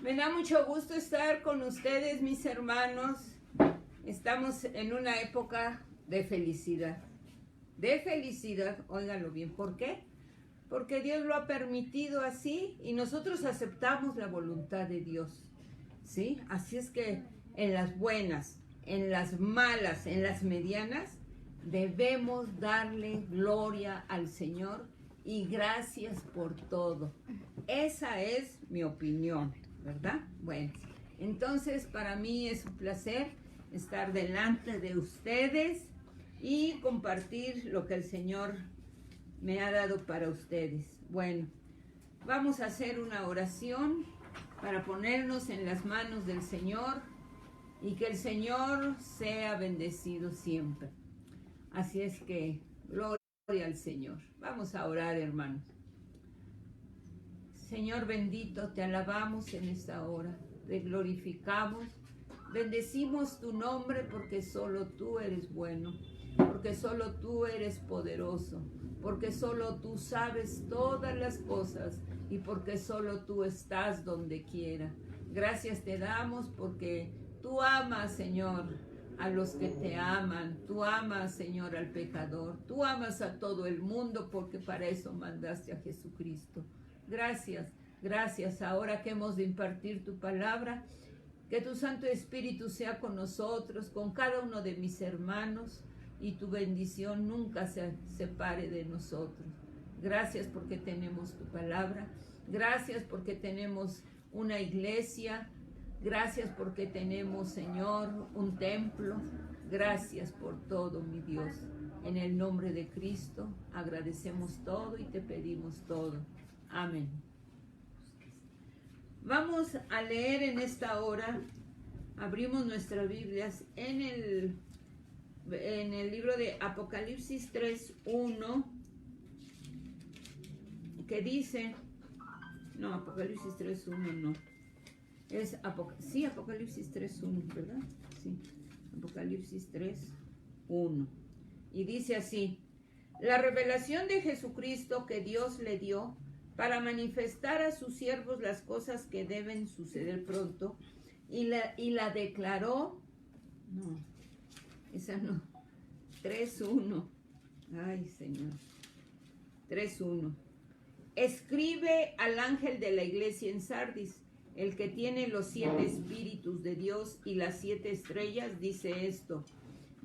Me da mucho gusto estar con ustedes, mis hermanos. Estamos en una época de felicidad. De felicidad, óiganlo bien. ¿Por qué? Porque Dios lo ha permitido así y nosotros aceptamos la voluntad de Dios. ¿Sí? Así es que en las buenas, en las malas, en las medianas, debemos darle gloria al Señor y gracias por todo. Esa es mi opinión, ¿verdad? Bueno, entonces para mí es un placer estar delante de ustedes y compartir lo que el Señor me ha dado para ustedes. Bueno, vamos a hacer una oración para ponernos en las manos del Señor y que el Señor sea bendecido siempre. Así es que, gloria al Señor. Vamos a orar, hermanos. Señor bendito, te alabamos en esta hora, te glorificamos, bendecimos tu nombre porque solo tú eres bueno, porque solo tú eres poderoso, porque solo tú sabes todas las cosas y porque solo tú estás donde quiera. Gracias te damos porque tú amas, Señor, a los que te aman. Tú amas, Señor, al pecador. Tú amas a todo el mundo porque para eso mandaste a Jesucristo. Gracias, gracias. Ahora que hemos de impartir tu palabra, que tu Santo Espíritu sea con nosotros, con cada uno de mis hermanos, y tu bendición nunca se separe de nosotros. Gracias porque tenemos tu palabra. Gracias porque tenemos una iglesia. Gracias porque tenemos, Señor, un templo. Gracias por todo, mi Dios. En el nombre de Cristo agradecemos todo y te pedimos todo. Amén. Vamos a leer en esta hora, abrimos nuestras Biblias en el libro de Apocalipsis 3:1, que dice, no, Apocalipsis 3:1 no, es Apocalipsis 3:1, ¿verdad? Sí, Apocalipsis 3:1, y dice así: la revelación de Jesucristo que Dios le dio para manifestar a sus siervos las cosas que deben suceder pronto, y la declaró, no, esa no, 3:1, ay Señor, 3:1, escribe al ángel de la iglesia en Sardis, el que tiene los 7 espíritus de Dios y las 7 estrellas, dice esto: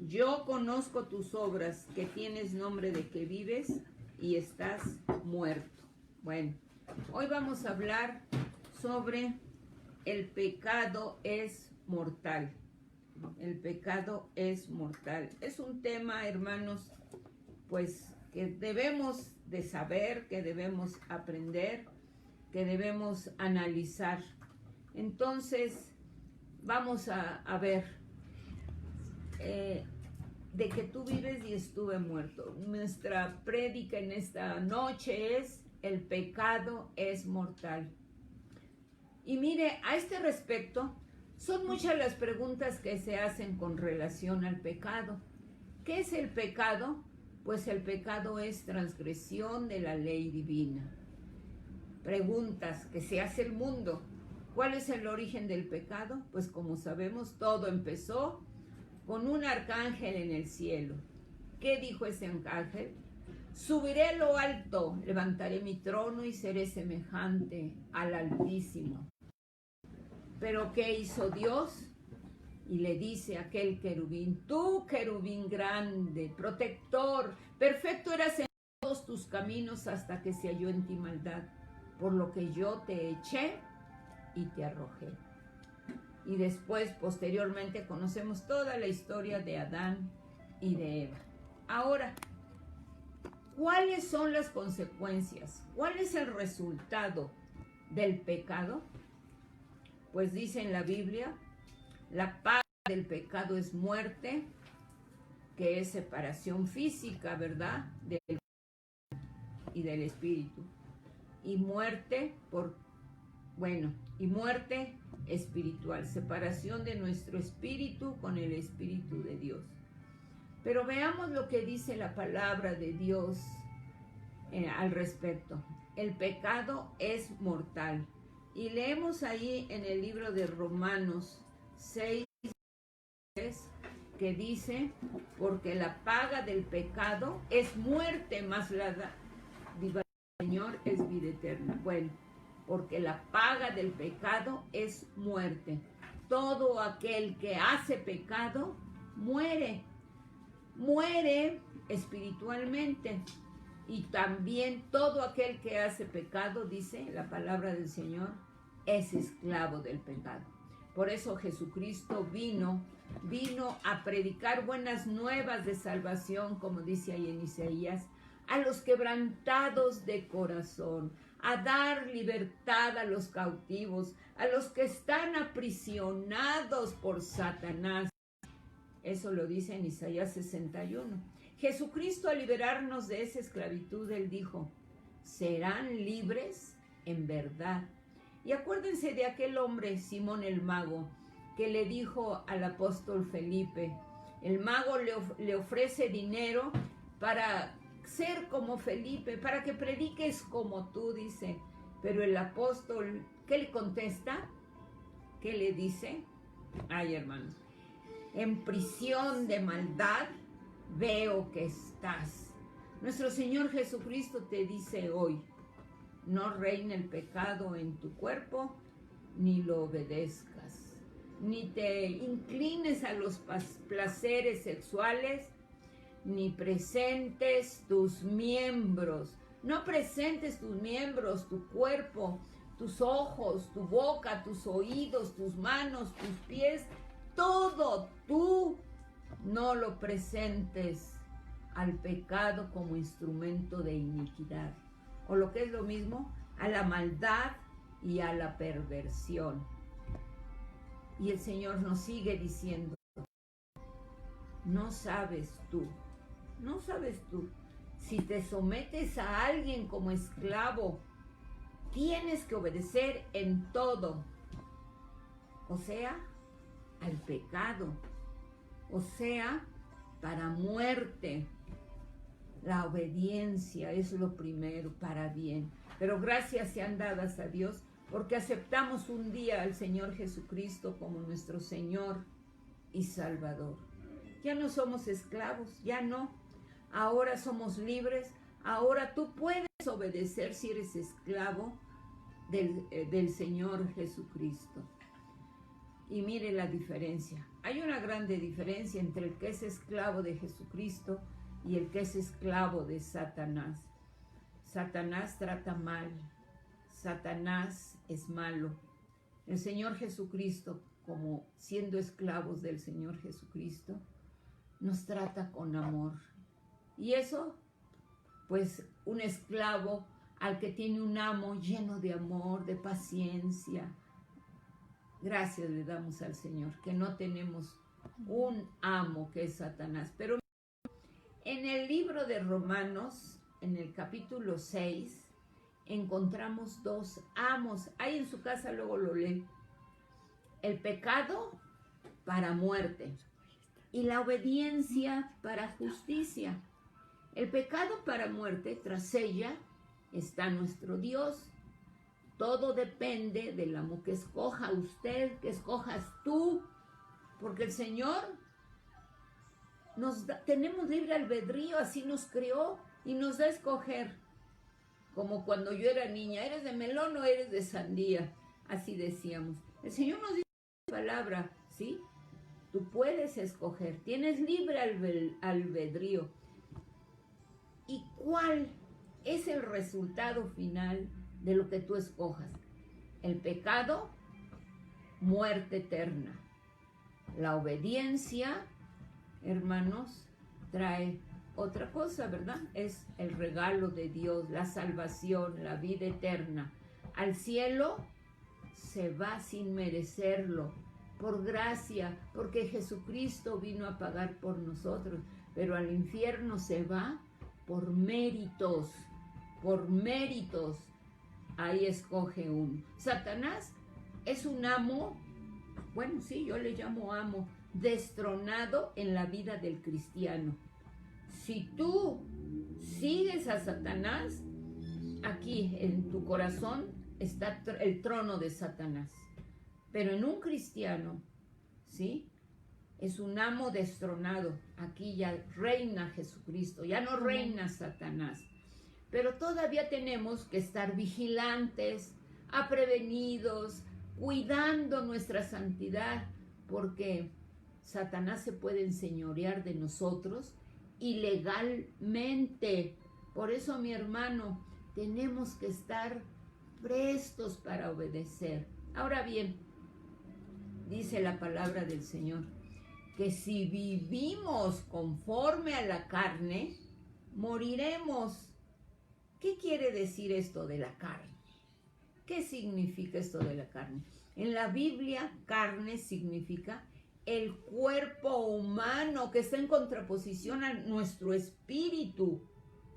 yo conozco tus obras, que tienes nombre de que vives y estás muerto. Bueno, hoy vamos a hablar sobre el pecado es mortal. El pecado es mortal. Es un tema, hermanos, pues que debemos de saber, que debemos aprender, que debemos analizar. Entonces, vamos a ver, de que tú vives y estuve muerto. Nuestra prédica en esta noche es: el pecado es mortal. Y mire, a este respecto, son muchas las preguntas que se hacen con relación al pecado. ¿Qué es el pecado? Pues el pecado es transgresión de la ley divina. Preguntas que se hace el mundo. ¿Cuál es el origen del pecado? Pues como sabemos, todo empezó con un arcángel en el cielo. ¿Qué dijo ese arcángel? Subiré a lo alto, levantaré mi trono y seré semejante al Altísimo. ¿Pero qué hizo Dios? Y le dice a aquel querubín: tú, querubín grande, protector, perfecto eras en todos tus caminos hasta que se halló en ti maldad, por lo que yo te eché y te arrojé. Y después, posteriormente, conocemos toda la historia de Adán y de Eva. Ahora, ¿cuáles son las consecuencias? ¿Cuál es el resultado del pecado? Pues dice en la Biblia: la paga del pecado es muerte, que es separación física, ¿verdad?, del y del espíritu. Y muerte y muerte espiritual, separación de nuestro espíritu con el espíritu de Dios. Pero veamos lo que dice la palabra de Dios al respecto. El pecado es mortal. Y leemos ahí en el libro de Romanos 6, que dice, porque la paga del pecado es muerte, mas la dádiva del Señor es vida eterna. Bueno, porque la paga del pecado es muerte. Todo aquel que hace pecado muere espiritualmente. Y también todo aquel que hace pecado, dice la palabra del Señor, es esclavo del pecado. Por eso Jesucristo vino a predicar buenas nuevas de salvación, como dice ahí en Isaías, a los quebrantados de corazón, a dar libertad a los cautivos, a los que están aprisionados por Satanás. Eso lo dice en Isaías 61. Jesucristo, al liberarnos de esa esclavitud, Él dijo, serán libres en verdad. Y acuérdense de aquel hombre, Simón el mago, que le dijo al apóstol Felipe, el mago le ofrece dinero para ser como Felipe, para que prediques como tú, dice. Pero el apóstol, ¿qué le contesta? ¿Qué le dice? Ay, hermanos, en prisión de maldad veo que estás. Nuestro Señor Jesucristo te dice hoy, no reine el pecado en tu cuerpo, ni lo obedezcas, ni te inclines a los placeres sexuales, ni presentes tus miembros. No presentes tus miembros, tu cuerpo, tus ojos, tu boca, tus oídos, tus manos, tus pies, todo tú no lo presentes al pecado como instrumento de iniquidad, o lo que es lo mismo, a la maldad y a la perversión. Y el Señor nos sigue diciendo, no sabes tú, si te sometes a alguien como esclavo, tienes que obedecer en todo, o sea, al pecado, o sea, para muerte. La obediencia es lo primero para bien. Pero gracias sean dadas a Dios porque aceptamos un día al Señor Jesucristo como nuestro Señor y Salvador. Ya no somos esclavos, ya no. Ahora somos libres. Ahora tú puedes obedecer si eres esclavo del Señor Jesucristo. Y mire la diferencia. Hay una grande diferencia entre el que es esclavo de Jesucristo y el que es esclavo de Satanás. Satanás trata mal. Satanás es malo. El Señor Jesucristo, como siendo esclavos del Señor Jesucristo, nos trata con amor. Y eso, pues, un esclavo al que tiene un amo lleno de amor, de paciencia. Gracias le damos al Señor, que no tenemos un amo que es Satanás. Pero en el libro de Romanos, en el capítulo 6, encontramos dos amos. Ahí en su casa luego lo lee. El pecado para muerte y la obediencia para justicia. El pecado para muerte, tras ella está nuestro Dios. Todo depende del amo que escoja usted, que escojas tú, porque el Señor tenemos libre albedrío, así nos creó y nos da a escoger. Como cuando yo era niña, ¿eres de melón o eres de sandía? Así decíamos. El Señor nos dice en la palabra, ¿sí? Tú puedes escoger, tienes libre albedrío. ¿Y cuál es el resultado final de lo que tú escojas? El pecado, muerte eterna. La obediencia, hermanos, trae otra cosa, ¿verdad? Es el regalo de Dios, la salvación, la vida eterna. Al cielo se va sin merecerlo, por gracia, porque Jesucristo vino a pagar por nosotros, pero al infierno se va por méritos, ahí escoge uno. Satanás es un amo, bueno, sí, yo le llamo amo, destronado en la vida del cristiano. Si tú sigues a Satanás, aquí en tu corazón está el trono de Satanás. Pero en un cristiano, ¿sí? Es un amo destronado. Aquí ya reina Jesucristo, ya no reina Satanás. Pero todavía tenemos que estar vigilantes, prevenidos, cuidando nuestra santidad, porque Satanás se puede enseñorear de nosotros ilegalmente. Por eso, mi hermano, tenemos que estar prestos para obedecer. Ahora bien, dice la palabra del Señor, que si vivimos conforme a la carne, moriremos. ¿Qué quiere decir esto de la carne? ¿Qué significa esto de la carne? En la Biblia, carne significa el cuerpo humano que está en contraposición a nuestro espíritu,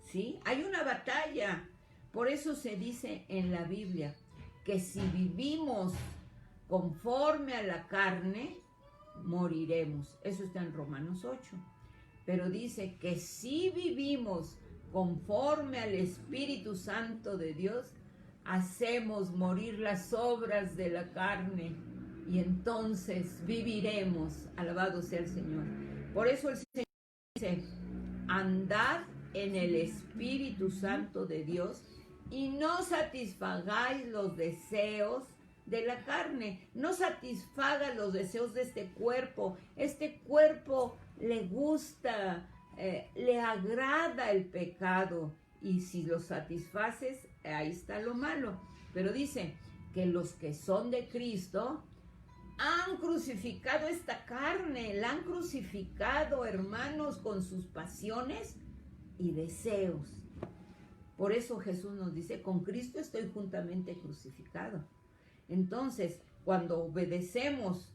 ¿sí? Hay una batalla. Por eso se dice en la Biblia que si vivimos conforme a la carne, moriremos. Eso está en Romanos 8. Pero dice que si vivimos conforme al Espíritu Santo de Dios, hacemos morir las obras de la carne y entonces viviremos. Alabado sea el Señor. Por eso el Señor dice, andad en el Espíritu Santo de Dios y no satisfagáis los deseos de la carne, no satisfaga los deseos de este cuerpo. Este cuerpo le gusta, le agrada el pecado, y si lo satisfaces, ahí está lo malo. Pero dice que los que son de Cristo han crucificado esta carne, la han crucificado, hermanos, con sus pasiones y deseos. Por eso Jesús nos dice, con Cristo estoy juntamente crucificado. Entonces, cuando obedecemos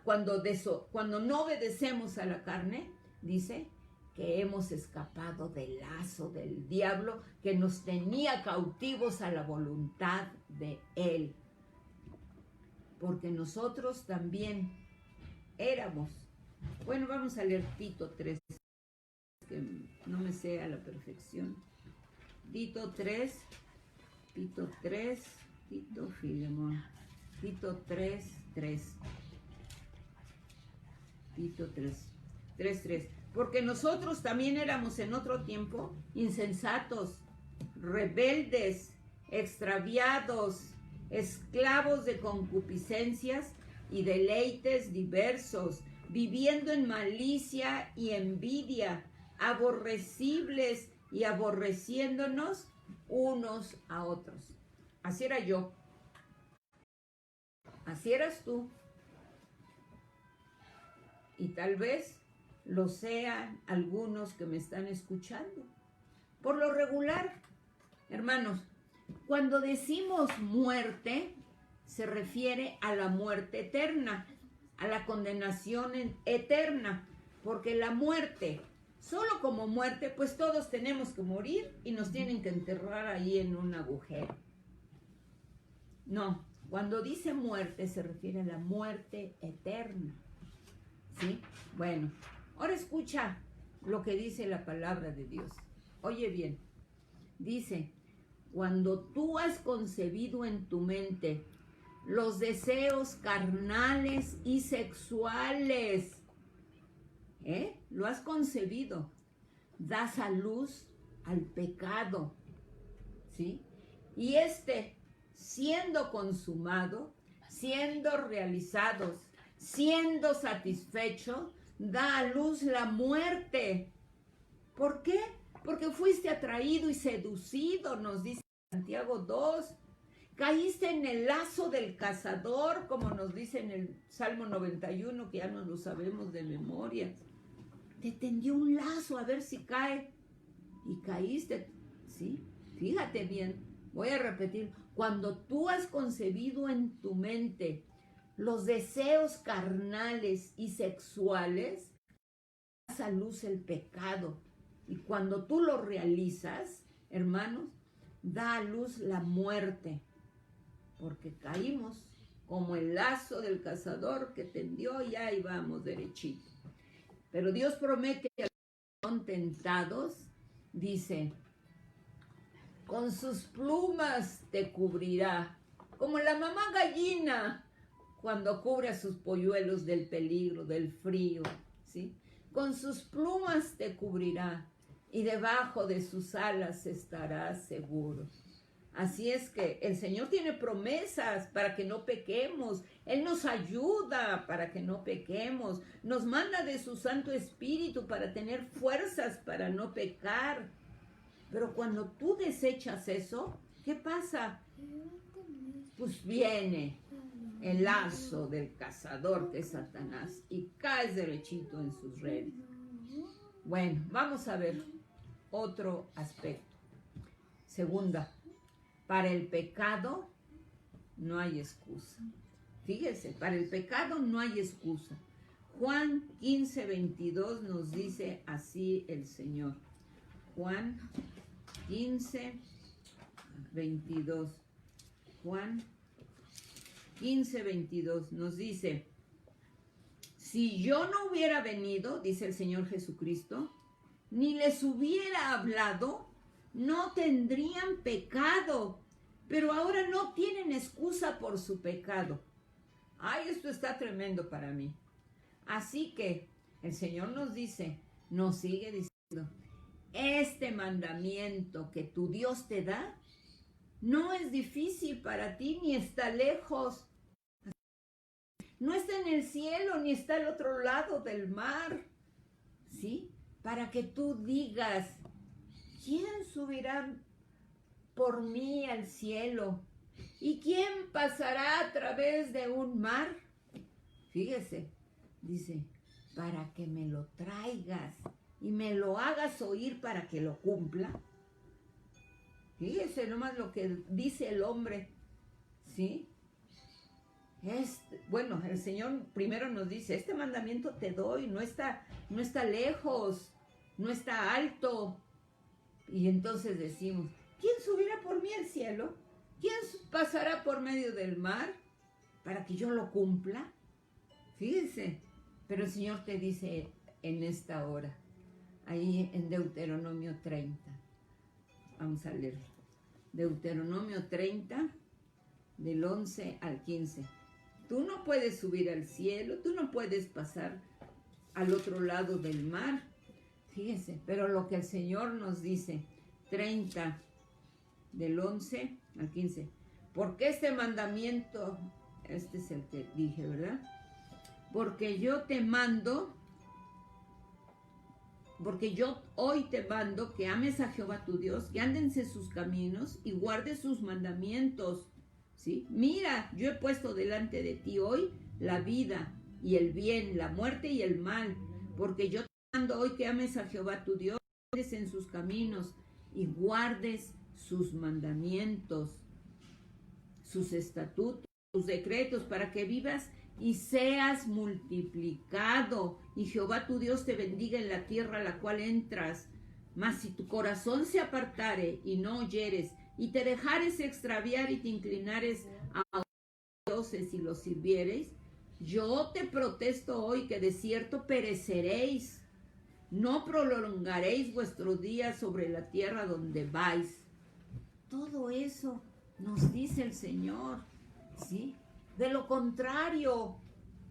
cuando no obedecemos a la carne, dice que hemos escapado del lazo del diablo que nos tenía cautivos a la voluntad de él. Porque nosotros también éramos. Bueno, vamos a leer Tito 3, que no me sé a la perfección. Tito 3, Filemón. Tito 3. Tito 3. Porque nosotros también éramos en otro tiempo insensatos, rebeldes, extraviados, esclavos de concupiscencias y deleites diversos, viviendo en malicia y envidia, aborrecibles y aborreciéndonos unos a otros. Así era yo. Así eras tú. Y tal vez lo sean algunos que me están escuchando. Por lo regular, hermanos, cuando decimos muerte, se refiere a la muerte eterna, a la condenación eterna, porque la muerte, solo como muerte, pues todos tenemos que morir y nos tienen que enterrar ahí en un agujero. No, cuando dice muerte se refiere a la muerte eterna. ¿Sí? Bueno, ahora escucha lo que dice la palabra de Dios. Oye bien, dice, cuando tú has concebido en tu mente los deseos carnales y sexuales, lo has concebido, das a luz al pecado, ¿sí? Y siendo consumado, siendo realizados, siendo satisfecho, da a luz la muerte. ¿Por qué? Porque fuiste atraído y seducido, nos dice Santiago 2. Caíste en el lazo del cazador, como nos dice en el Salmo 91, que ya no lo sabemos de memoria. Te tendió un lazo a ver si cae. Y caíste, ¿sí? Fíjate bien, voy a repetir. Cuando tú has concebido en tu mente los deseos carnales y sexuales, das a luz el pecado. Y cuando tú lo realizas, hermanos, da a luz la muerte. Porque caímos como el lazo del cazador que tendió y ahí vamos derechito. Pero Dios promete que los que son tentados, dice, Con sus plumas te cubrirá, como la mamá gallina cuando cubre a sus polluelos del peligro, del frío, ¿sí? Con sus plumas te cubrirá y debajo de sus alas estarás seguro. Así es que el Señor tiene promesas para que no pequemos. Él nos ayuda para que no pequemos. Nos manda de su Santo Espíritu para tener fuerzas para no pecar. Pero cuando tú desechas eso, ¿qué pasa? Pues viene el lazo del cazador que es Satanás y caes derechito en sus redes. Bueno, vamos a ver otro aspecto. Segunda, para el pecado no hay excusa. Fíjese, para el pecado no hay excusa. Juan 15:22 nos dice así el Señor. Juan 15:22. Juan 15:22 nos dice: si yo no hubiera venido, dice el Señor Jesucristo, ni les hubiera hablado, no tendrían pecado, pero ahora no tienen excusa por su pecado. Ay, esto está tremendo para mí. Así que el Señor nos dice, nos sigue diciendo, este mandamiento que tu Dios te da, no es difícil para ti ni está lejos. No está en el cielo ni está al otro lado del mar. ¿Sí? Para que tú digas, ¿quién subirá por mí al cielo? ¿Y quién pasará a través de un mar? Fíjese, dice, para que me lo traigas y me lo hagas oír para que lo cumpla. Fíjese nomás lo que dice el hombre, ¿sí? Bueno, el Señor primero nos dice, este mandamiento te doy, no está lejos, no está alto. Y entonces decimos, ¿quién subirá por mí al cielo? ¿Quién pasará por medio del mar para que yo lo cumpla? Fíjese, pero el Señor te dice en esta hora, ahí en Deuteronomio 30. Vamos a leer. Deuteronomio 30, del 11 al 15. Tú no puedes subir al cielo, tú no puedes pasar al otro lado del mar. Fíjense, pero lo que el Señor nos dice, 30, del 11 al 15. Porque este mandamiento, este es el que dije, ¿verdad? Porque yo hoy te mando que ames a Jehová tu Dios, que andes en sus caminos y guardes sus mandamientos, ¿sí? Mira, yo he puesto delante de ti hoy la vida y el bien, la muerte y el mal, porque yo te mando hoy que ames a Jehová tu Dios, que andes en sus caminos y guardes sus mandamientos, sus estatutos, sus decretos, para que vivas y seas multiplicado, y Jehová tu Dios te bendiga en la tierra a la cual entras. Mas si tu corazón se apartare y no oyeres, y te dejares extraviar y te inclinares a dioses y los sirviereis, yo te protesto hoy que de cierto pereceréis. No prolongaréis vuestros días sobre la tierra donde vais. Todo eso nos dice el Señor, ¿sí? De lo contrario,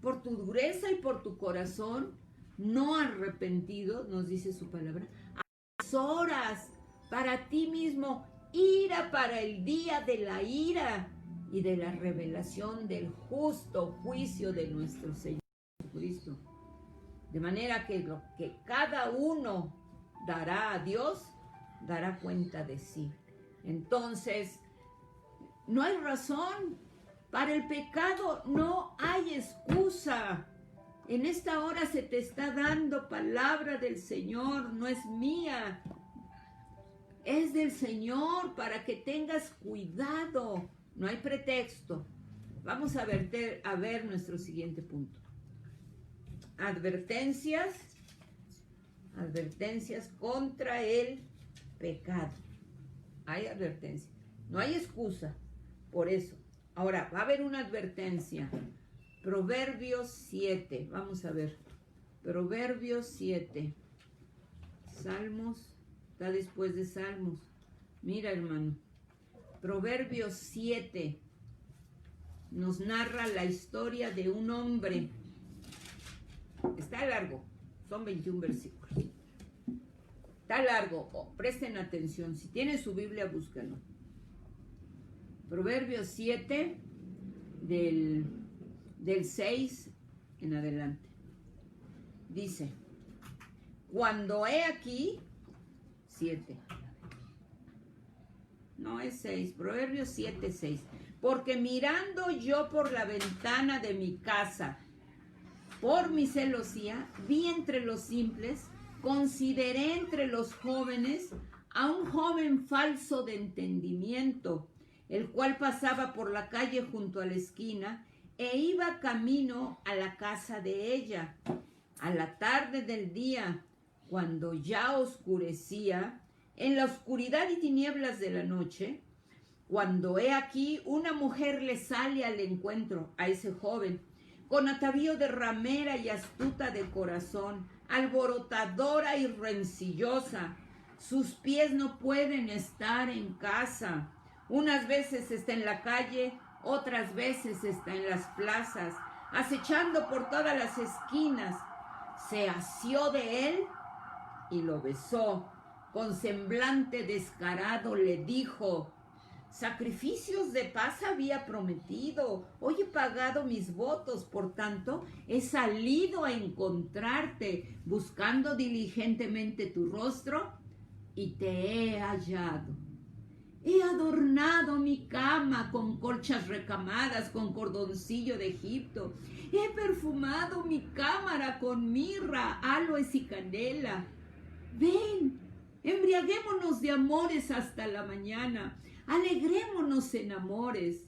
por tu dureza y por tu corazón no arrepentido, nos dice su palabra, atesoras para ti mismo ira para el día de la ira y de la revelación del justo juicio de nuestro Señor Jesucristo. De manera que lo que cada uno dará a Dios, dará cuenta de sí. Entonces, no hay razón. Para el pecado no hay excusa. En esta hora se te está dando palabra del Señor, no es mía. Es del Señor para que tengas cuidado. No hay pretexto. Vamos a ver nuestro siguiente punto. Advertencias contra el pecado. Hay advertencia. No hay excusa por eso. Ahora, va a haber una advertencia. Proverbios 7. Vamos a ver. Proverbios 7. Salmos. Está después de Salmos. Mira, hermano, Proverbios 7 nos narra la historia de un hombre. Está largo, son 21 versículos. Está largo, presten atención. Si tienen su Biblia, búsquenlo. Proverbios 7, del 6 en adelante. Dice, cuando he aquí, 7. No, es 6, Proverbios 7, 6. Porque mirando yo por la ventana de mi casa, por mi celosía, vi entre los simples, consideré entre los jóvenes a un joven falso de entendimiento, el cual pasaba por la calle junto a la esquina e iba camino a la casa de ella. A la tarde del día, cuando ya oscurecía, en la oscuridad y tinieblas de la noche, cuando he aquí una mujer le sale al encuentro a ese joven, con atavío de ramera y astuta de corazón, alborotadora y rencillosa. Sus pies no pueden estar en casa. Unas veces está en la calle, otras veces está en las plazas, acechando por todas las esquinas. Se asió de él y lo besó. Con semblante descarado le dijo: sacrificios de paz había prometido, hoy he pagado mis votos, por tanto he salido a encontrarte, buscando diligentemente tu rostro, y te he hallado. He adornado mi cama con colchas recamadas, con cordoncillo de Egipto. He perfumado mi cámara con mirra, aloes y canela. Ven, embriaguémonos de amores hasta la mañana. Alegrémonos en amores,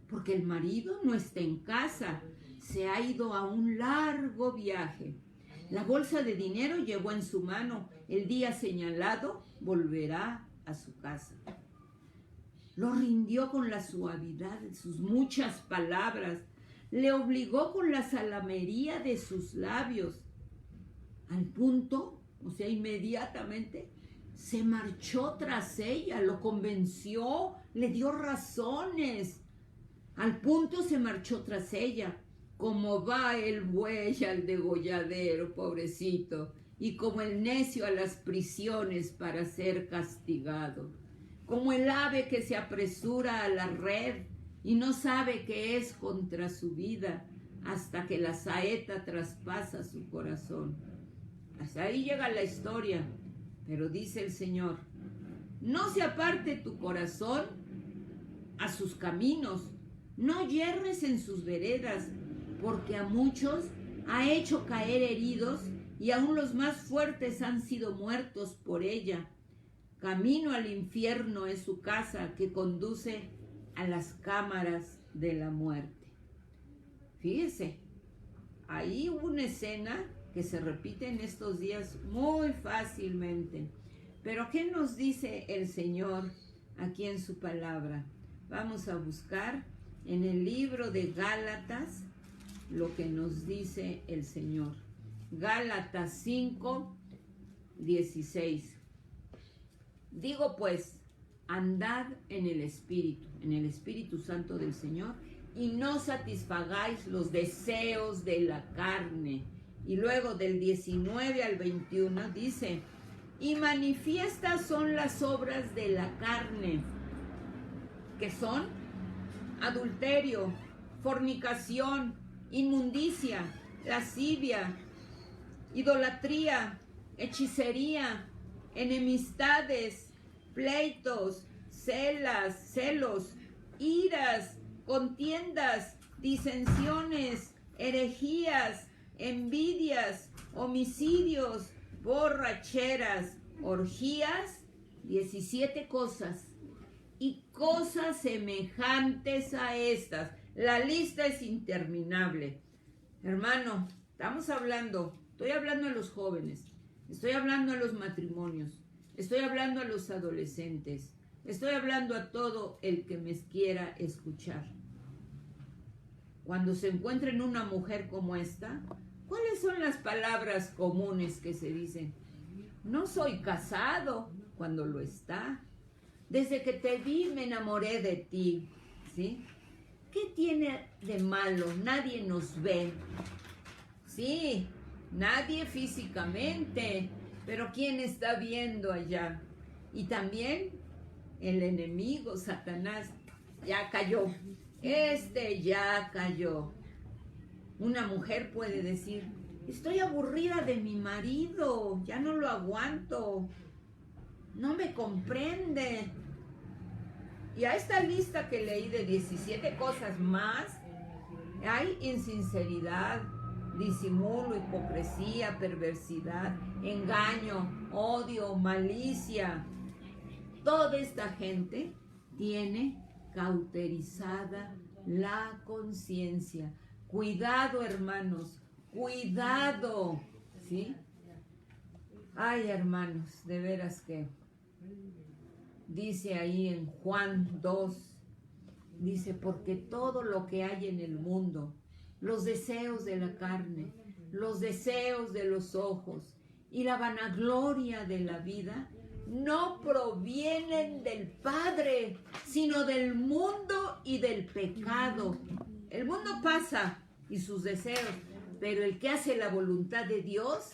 porque el marido no está en casa, se ha ido a un largo viaje. La bolsa de dinero llevó en su mano, el día señalado volverá a su casa. Lo rindió con la suavidad de sus muchas palabras, le obligó con la salamería de sus labios. Al punto, o sea, inmediatamente, se marchó tras ella, lo convenció, le dio razones. Al punto se marchó tras ella, como va el buey al degolladero, pobrecito, y como el necio a las prisiones para ser castigado, como el ave que se apresura a la red y no sabe que es contra su vida hasta que la saeta traspasa su corazón. Hasta ahí llega la historia. Pero dice el Señor: no se aparte tu corazón a sus caminos, no yerres en sus veredas, porque a muchos ha hecho caer heridos y aún los más fuertes han sido muertos por ella. Camino al infierno es su casa, que conduce a las cámaras de la muerte. Fíjese, ahí hubo una escena que se repite en estos días muy fácilmente. Pero ¿qué nos dice el Señor aquí en su palabra? Vamos a buscar en el libro de Gálatas lo que nos dice el Señor. Gálatas 5, 16. Digo pues, andad en el Espíritu Santo del Señor, y no satisfagáis los deseos de la carne. Y luego del 19 al 21 dice: y manifiestas son las obras de la carne, que son adulterio, fornicación, inmundicia, lascivia, idolatría, hechicería, enemistades, pleitos, celos, iras, contiendas, disensiones, herejías, envidias, homicidios, borracheras, orgías, 17 cosas y cosas semejantes a estas. La lista es interminable. Hermano, estoy hablando a los jóvenes, estoy hablando a los matrimonios, estoy hablando a los adolescentes, estoy hablando a todo el que me quiera escuchar. Cuando se encuentren una mujer como esta, ¿cuáles son las palabras comunes que se dicen? No soy casado, cuando lo está. Desde que te vi me enamoré de ti, ¿sí? ¿Qué tiene de malo? Nadie nos ve. Sí, nadie físicamente, pero ¿quién está viendo allá? Y también el enemigo, Satanás, ya cayó. Ya cayó. Una mujer puede decir, estoy aburrida de mi marido, ya no lo aguanto, no me comprende. Y a esta lista que leí de 17 cosas más, hay insinceridad, disimulo, hipocresía, perversidad, engaño, odio, malicia. Toda esta gente tiene cauterizada la conciencia. Cuidado, hermanos, cuidado, ¿sí? Ay, hermanos, de veras que dice ahí en Juan 2, dice, porque todo lo que hay en el mundo, los deseos de la carne, los deseos de los ojos y la vanagloria de la vida, no provienen del Padre, sino del mundo y del pecado. El mundo pasa y sus deseos, pero el que hace la voluntad de Dios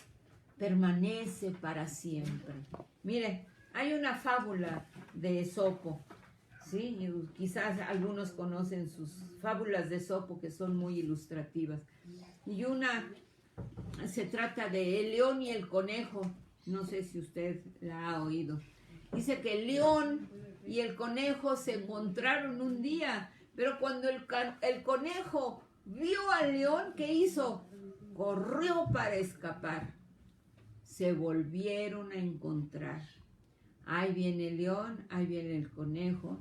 permanece para siempre. Mire, hay una fábula de Esopo, ¿sí? Y quizás algunos conocen sus fábulas de Esopo, que son muy ilustrativas. Y una se trata de el león y el conejo. No sé si usted la ha oído. Dice que el león y el conejo se encontraron un día, pero cuando el conejo vio al león, ¿qué hizo? Corrió para escapar. Se volvieron a encontrar. Ahí viene el león, ahí viene el conejo.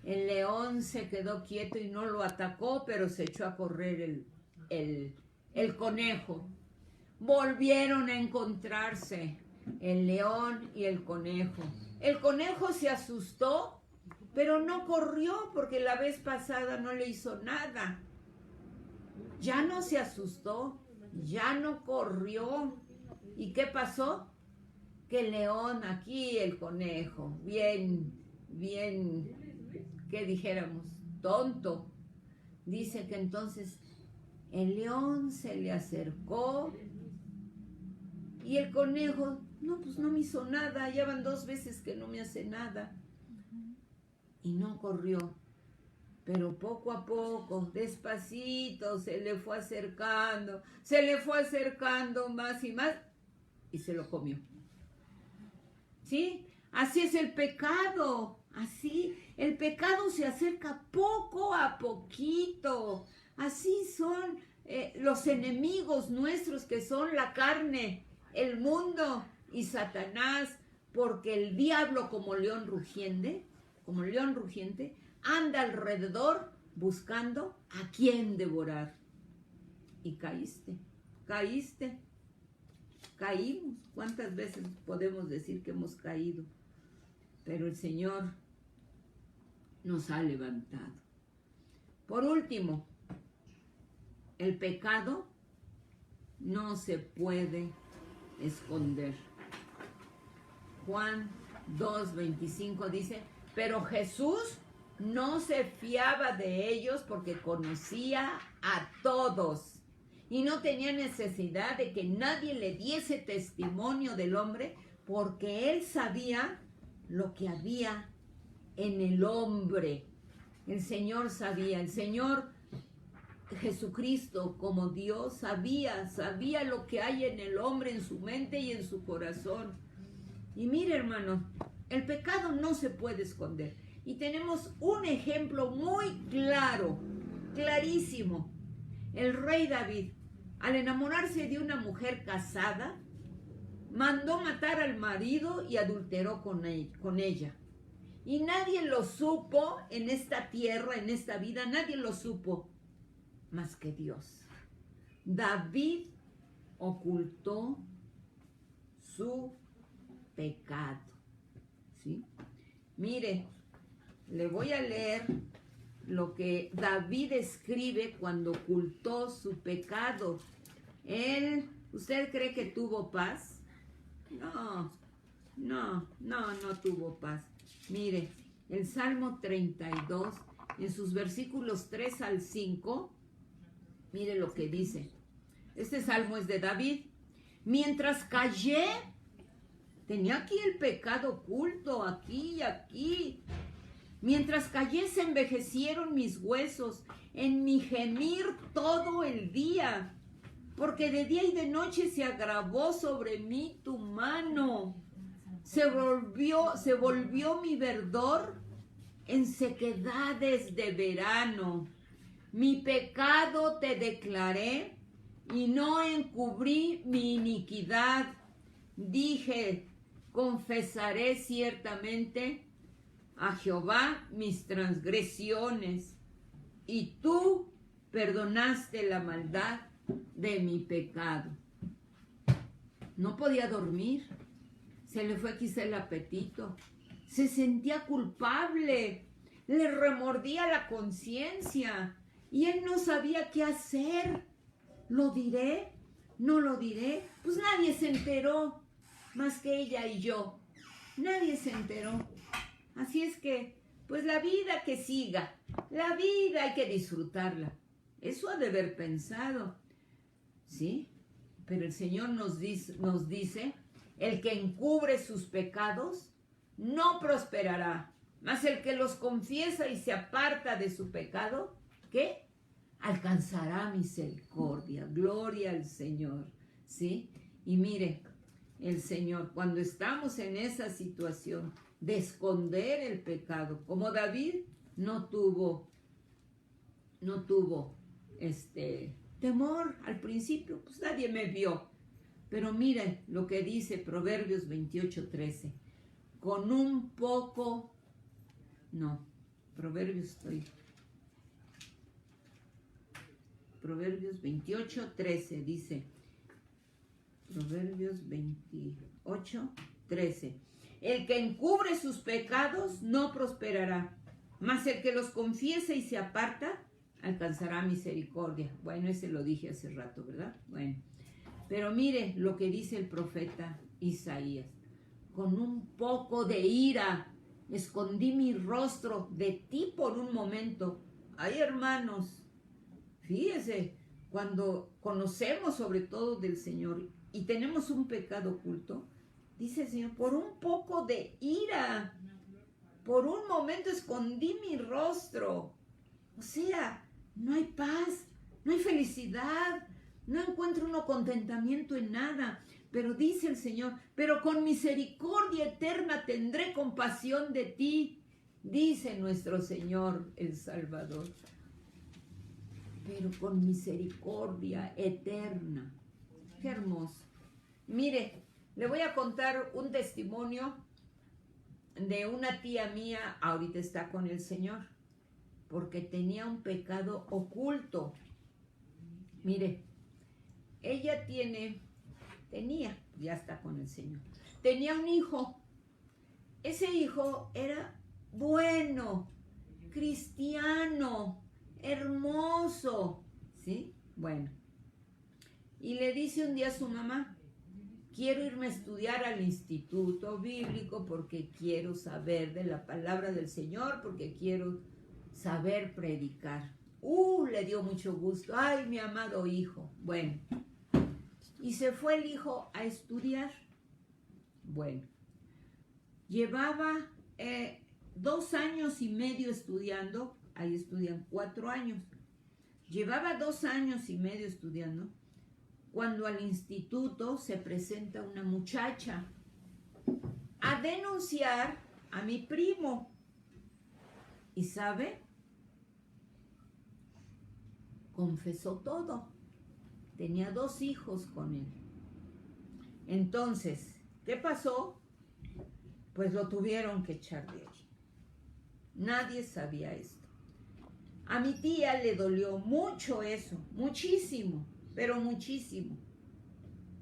El león se quedó quieto y no lo atacó, pero se echó a correr el conejo. Volvieron a encontrarse el león y el conejo. El conejo se asustó, pero no corrió porque la vez pasada no le hizo nada. Ya no se asustó, ya no corrió. ¿Y qué pasó? Que el león aquí, el conejo, bien, ¿qué dijéramos? Tonto. Dice que entonces el león se le acercó y el conejo, no, pues no me hizo nada, ya van 2 veces que no me hace nada. Y no corrió, pero poco a poco, despacito, se le fue acercando más y más, y se lo comió. ¿Sí? Así es el pecado, así, el pecado se acerca poco a poquito, así son los enemigos nuestros que son la carne, el mundo y Satanás, porque el diablo como león rugiente, anda alrededor buscando a quién devorar. Y caíste. Caímos. ¿Cuántas veces podemos decir que hemos caído? Pero el Señor nos ha levantado. Por último, el pecado no se puede esconder. Juan 2:25 dice, pero Jesús no se fiaba de ellos porque conocía a todos y no tenía necesidad de que nadie le diese testimonio del hombre, porque él sabía lo que había en el hombre. El Señor sabía, el Señor Jesucristo como Dios sabía lo que hay en el hombre, en su mente y en su corazón. Y mire, hermano, el pecado no se puede esconder. Y tenemos un ejemplo muy claro, clarísimo. El rey David, al enamorarse de una mujer casada, mandó matar al marido y adulteró con ella. Y nadie lo supo en esta tierra, en esta vida, nadie lo supo más que Dios. David ocultó su pecado. ¿Sí? Mire, le voy a leer lo que David escribe cuando ocultó su pecado. ¿Usted cree que tuvo paz? No tuvo paz. Mire, el Salmo 32, en sus versículos 3 al 5, mire lo que dice. Este salmo es de David. Mientras callé, tenía aquí el pecado oculto, aquí y aquí. Mientras callé se envejecieron mis huesos, en mi gemir todo el día, porque de día y de noche se agravó sobre mí tu mano. Se volvió mi verdor en sequedades de verano. Mi pecado te declaré y no encubrí mi iniquidad. Dije, confesaré ciertamente a Jehová mis transgresiones, y tú perdonaste la maldad de mi pecado. No podía dormir, se le fue quizá el apetito, se sentía culpable, le remordía la conciencia y él no sabía qué hacer. ¿Lo diré? ¿No lo diré? Pues nadie se enteró, más que ella y yo. Nadie se enteró. Así es que, pues la vida que siga, la vida hay que disfrutarla. Eso ha de haber pensado, ¿sí? Pero el Señor nos dice, el que encubre sus pecados no prosperará, mas el que los confiesa y se aparta de su pecado, ¿qué? Alcanzará misericordia. Gloria al Señor, ¿sí? Y mire, el Señor, cuando estamos en esa situación de esconder el pecado, como David no tuvo temor al principio, pues nadie me vio. Pero miren lo que dice Proverbios 28:13. Con un poco, no, Proverbios 28:13 dice, Proverbios 28:13. El que encubre sus pecados no prosperará, mas el que los confiesa y se aparta alcanzará misericordia. Bueno, ese lo dije hace rato, ¿verdad? Bueno, pero mire lo que dice el profeta Isaías. Con un poco de ira escondí mi rostro de ti por un momento. Ay, hermanos, fíjese, cuando conocemos sobre todo del Señor y tenemos un pecado oculto, dice el Señor, por un poco de ira, por un momento escondí mi rostro. O sea, no hay paz, no hay felicidad, no encuentro uno contentamiento en nada. Pero dice el Señor, pero con misericordia eterna tendré compasión de ti, dice nuestro Señor el Salvador. Pero con misericordia eterna. Qué hermoso. Mire, le voy a contar un testimonio de una tía mía, ahorita está con el Señor, porque tenía un pecado oculto. Mire, ella ya está con el Señor, tenía un hijo. Ese hijo era bueno, cristiano, hermoso, ¿sí? Bueno, y le dice un día a su mamá, quiero irme a estudiar al instituto bíblico porque quiero saber de la palabra del Señor, porque quiero saber predicar. Le dio mucho gusto. Ay, mi amado hijo. Bueno, y se fue el hijo a estudiar. Bueno, llevaba 2 años y medio estudiando. Ahí estudian 4 años. Llevaba 2 años y medio estudiando cuando al instituto se presenta una muchacha a denunciar a mi primo. ¿Y sabe? Confesó todo. Tenía 2 hijos con él. Entonces, ¿qué pasó? Pues lo tuvieron que echar de ahí. Nadie sabía esto. A mi tía le dolió mucho eso, muchísimo, pero muchísimo.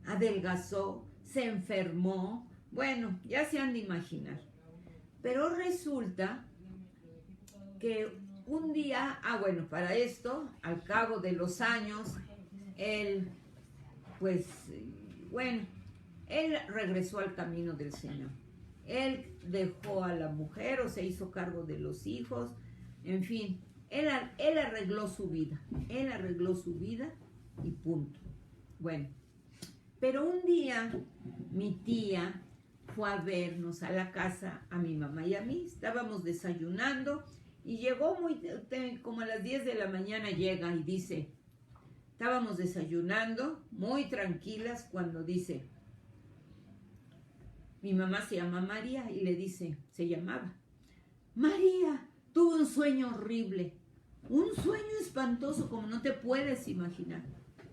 Adelgazó, se enfermó. Bueno, ya se han de imaginar. Pero resulta que un día, bueno, para esto, al cabo de los años, él regresó al camino del Señor. Él dejó a la mujer o se hizo cargo de los hijos, en fin, él arregló su vida, y punto. Bueno, pero un día mi tía fue a vernos a la casa, a mi mamá y a mí, estábamos desayunando y llegó como a las 10 de la mañana llega y dice, estábamos desayunando muy tranquilas cuando dice, mi mamá se llama María y le dice, se llamaba, María, tuve un sueño horrible, un sueño espantoso como no te puedes imaginar.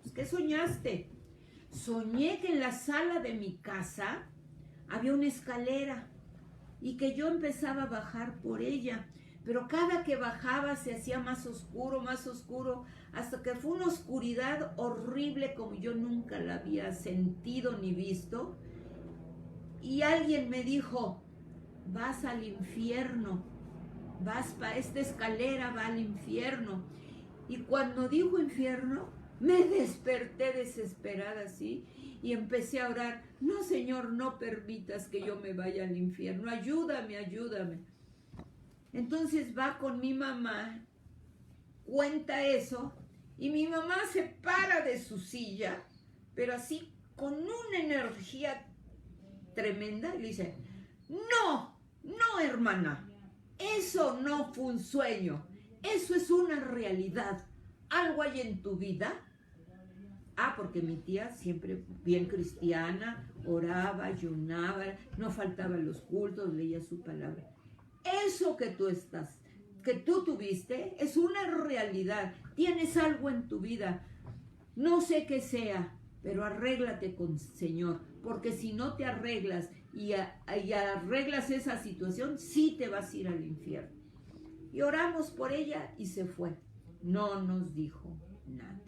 Pues, ¿qué soñaste? Soñé que en la sala de mi casa había una escalera y que yo empezaba a bajar por ella, pero cada que bajaba se hacía más oscuro, hasta que fue una oscuridad horrible como yo nunca la había sentido ni visto. Y alguien me dijo, vas al infierno, esta escalera va al infierno. Y cuando dijo infierno, me desperté desesperada así y empecé a orar, no Señor, no permitas que yo me vaya al infierno, ayúdame. Entonces va con mi mamá, cuenta eso y mi mamá se para de su silla, pero así con una energía tremenda y le dice, no, hermana, eso no fue un sueño, eso es una realidad. ¿Algo hay en tu vida? Porque mi tía siempre bien cristiana, oraba, ayunaba, no faltaba los cultos, leía su palabra. Eso que tú tuviste, es una realidad. Tienes algo en tu vida. No sé qué sea, pero arréglate con el Señor, porque si no te arreglas y arreglas esa situación, sí te vas a ir al infierno. Y oramos por ella y se fue. No nos dijo nada.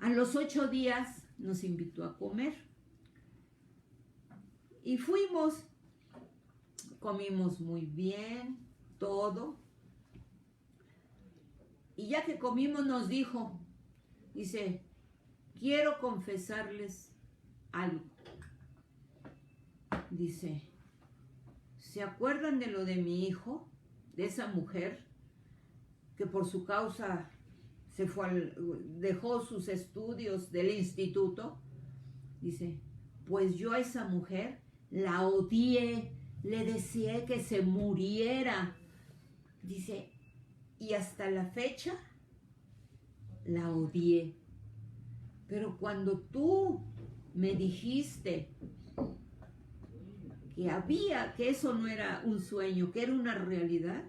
A los 8 días nos invitó a comer. Y fuimos, comimos muy bien, todo. Y ya que comimos nos dijo, dice, quiero confesarles algo. Dice, ¿se acuerdan de lo de mi hijo? De esa mujer que por su causa dejó sus estudios del instituto. Dice, pues yo a esa mujer la odié, le deseé que se muriera. Dice, y hasta la fecha la odié. Pero cuando tú me dijiste que eso no era un sueño, que era una realidad,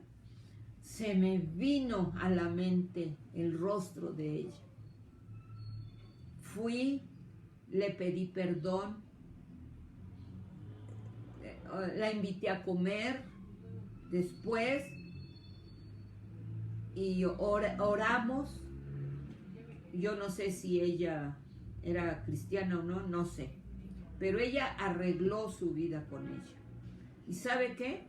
se me vino a la mente el rostro de ella. Fui, le pedí perdón, la invité a comer después y oramos. Yo no sé si ella era cristiana o no, no sé. Pero ella arregló su vida con ella. ¿Y sabe qué?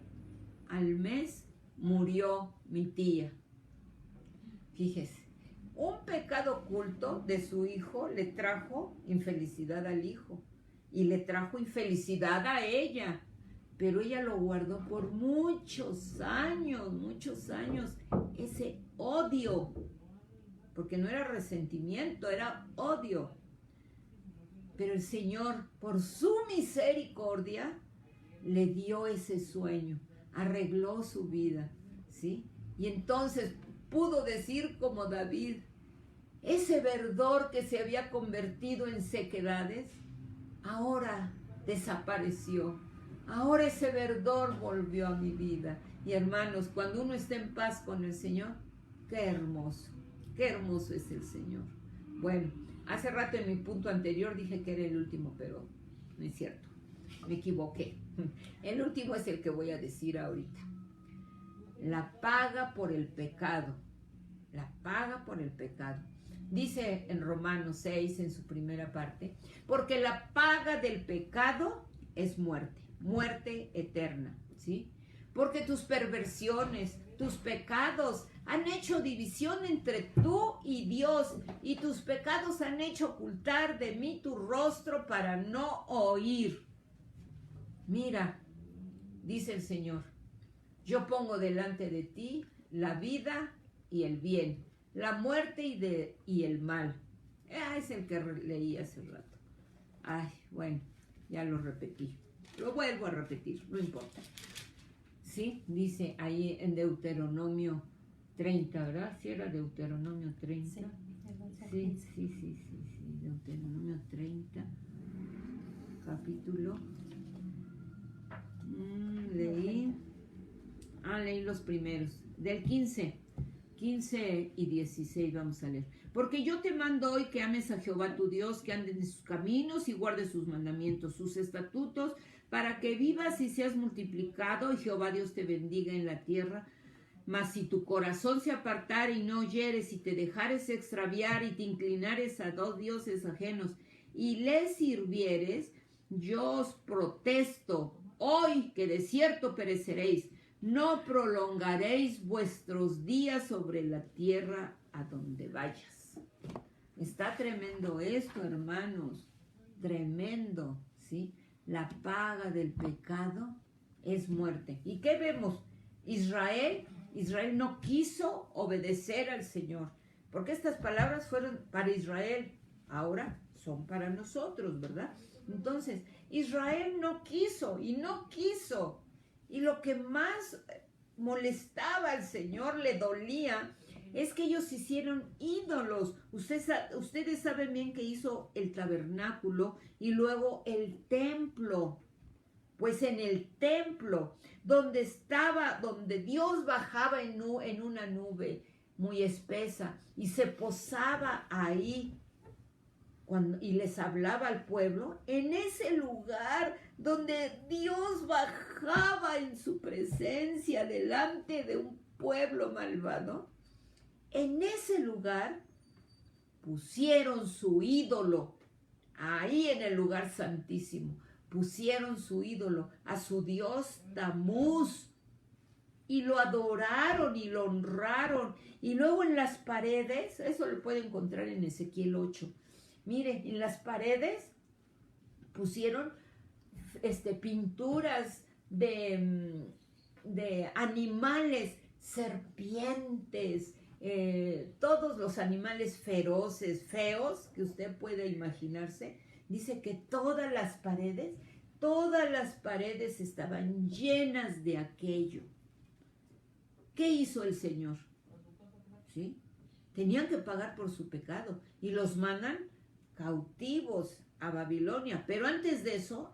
Al mes murió mi tía. Fíjese, un pecado oculto de su hijo le trajo infelicidad al hijo y le trajo infelicidad a ella. Pero ella lo guardó por muchos años, ese odio, porque no era resentimiento, era odio. Pero el Señor, por su misericordia, le dio ese sueño, arregló su vida, ¿sí? Y entonces pudo decir como David, ese verdor que se había convertido en sequedades, ahora desapareció. Ahora ese verdor volvió a mi vida. Y hermanos, cuando uno está en paz con el Señor, qué hermoso es el Señor. Bueno, hace rato en mi punto anterior dije que era el último, pero no es cierto, me equivoqué. El último es el que voy a decir ahorita. La paga por el pecado. La paga por el pecado. Dice en Romanos 6, en su primera parte, porque la paga del pecado es muerte, muerte eterna, ¿sí? Porque tus perversiones, tus pecados han hecho división entre tú y Dios, y tus pecados han hecho ocultar de mí tu rostro para no oír. Mira, dice el Señor, yo pongo delante de ti la vida y el bien, la muerte y el mal. Es el que leí hace rato. Ay, bueno, ya lo repetí. Lo vuelvo a repetir, no importa. Sí, dice ahí en Deuteronomio 30, ¿verdad? ¿Sí era Deuteronomio 30? Sí, Deuteronomio 30, capítulo. Leí los primeros. Del 15 y 16 vamos a leer. Porque yo te mando hoy que ames a Jehová tu Dios, que andes en sus caminos y guardes sus mandamientos, sus estatutos, para que vivas y seas multiplicado, y Jehová Dios te bendiga en la tierra. Mas si tu corazón se apartare y no oyeres, y te dejares extraviar, y te inclinares a dos dioses ajenos, y les sirvieres, yo os protesto hoy que de cierto pereceréis. No prolongaréis vuestros días sobre la tierra a donde vayas. Está tremendo esto, hermanos. Tremendo, ¿sí? La paga del pecado es muerte. ¿Y qué vemos? Israel no quiso obedecer al Señor. Porque estas palabras fueron para Israel. Ahora son para nosotros, ¿verdad? Entonces, Israel no quiso y no quiso. Y lo que más molestaba al Señor, le dolía, es que ellos hicieron ídolos. Ustedes saben bien que hizo el tabernáculo y luego el templo. Pues en el templo, donde Dios bajaba en una nube muy espesa y se posaba ahí y les hablaba al pueblo, en ese lugar donde Dios bajaba en su presencia delante de un pueblo malvado, en ese lugar pusieron su ídolo, ahí en el lugar santísimo, pusieron su ídolo, a su dios Tamuz, y lo adoraron y lo honraron. Y luego en las paredes, eso lo puede encontrar en Ezequiel 8, miren, en las paredes pusieron pinturas de animales, serpientes, todos los animales feroces, feos, que usted puede imaginarse. Dice que todas las paredes estaban llenas de aquello. ¿Qué hizo el Señor? ¿Sí? Tenían que pagar por su pecado y los mandan cautivos a Babilonia. Pero antes de eso,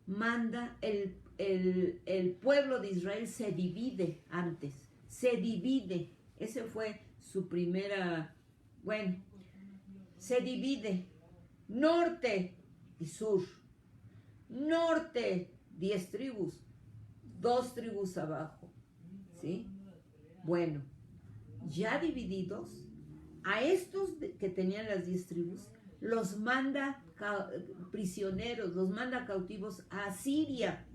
manda el pueblo de Israel se divide antes. Se divide. Ese fue su primera, se divide. Norte y sur. Norte, 10 tribus. 2 tribus abajo. ¿Sí? Bueno, ya divididos, a estos que tenían las 10 tribus, los manda prisioneros, los manda cautivos a Siria.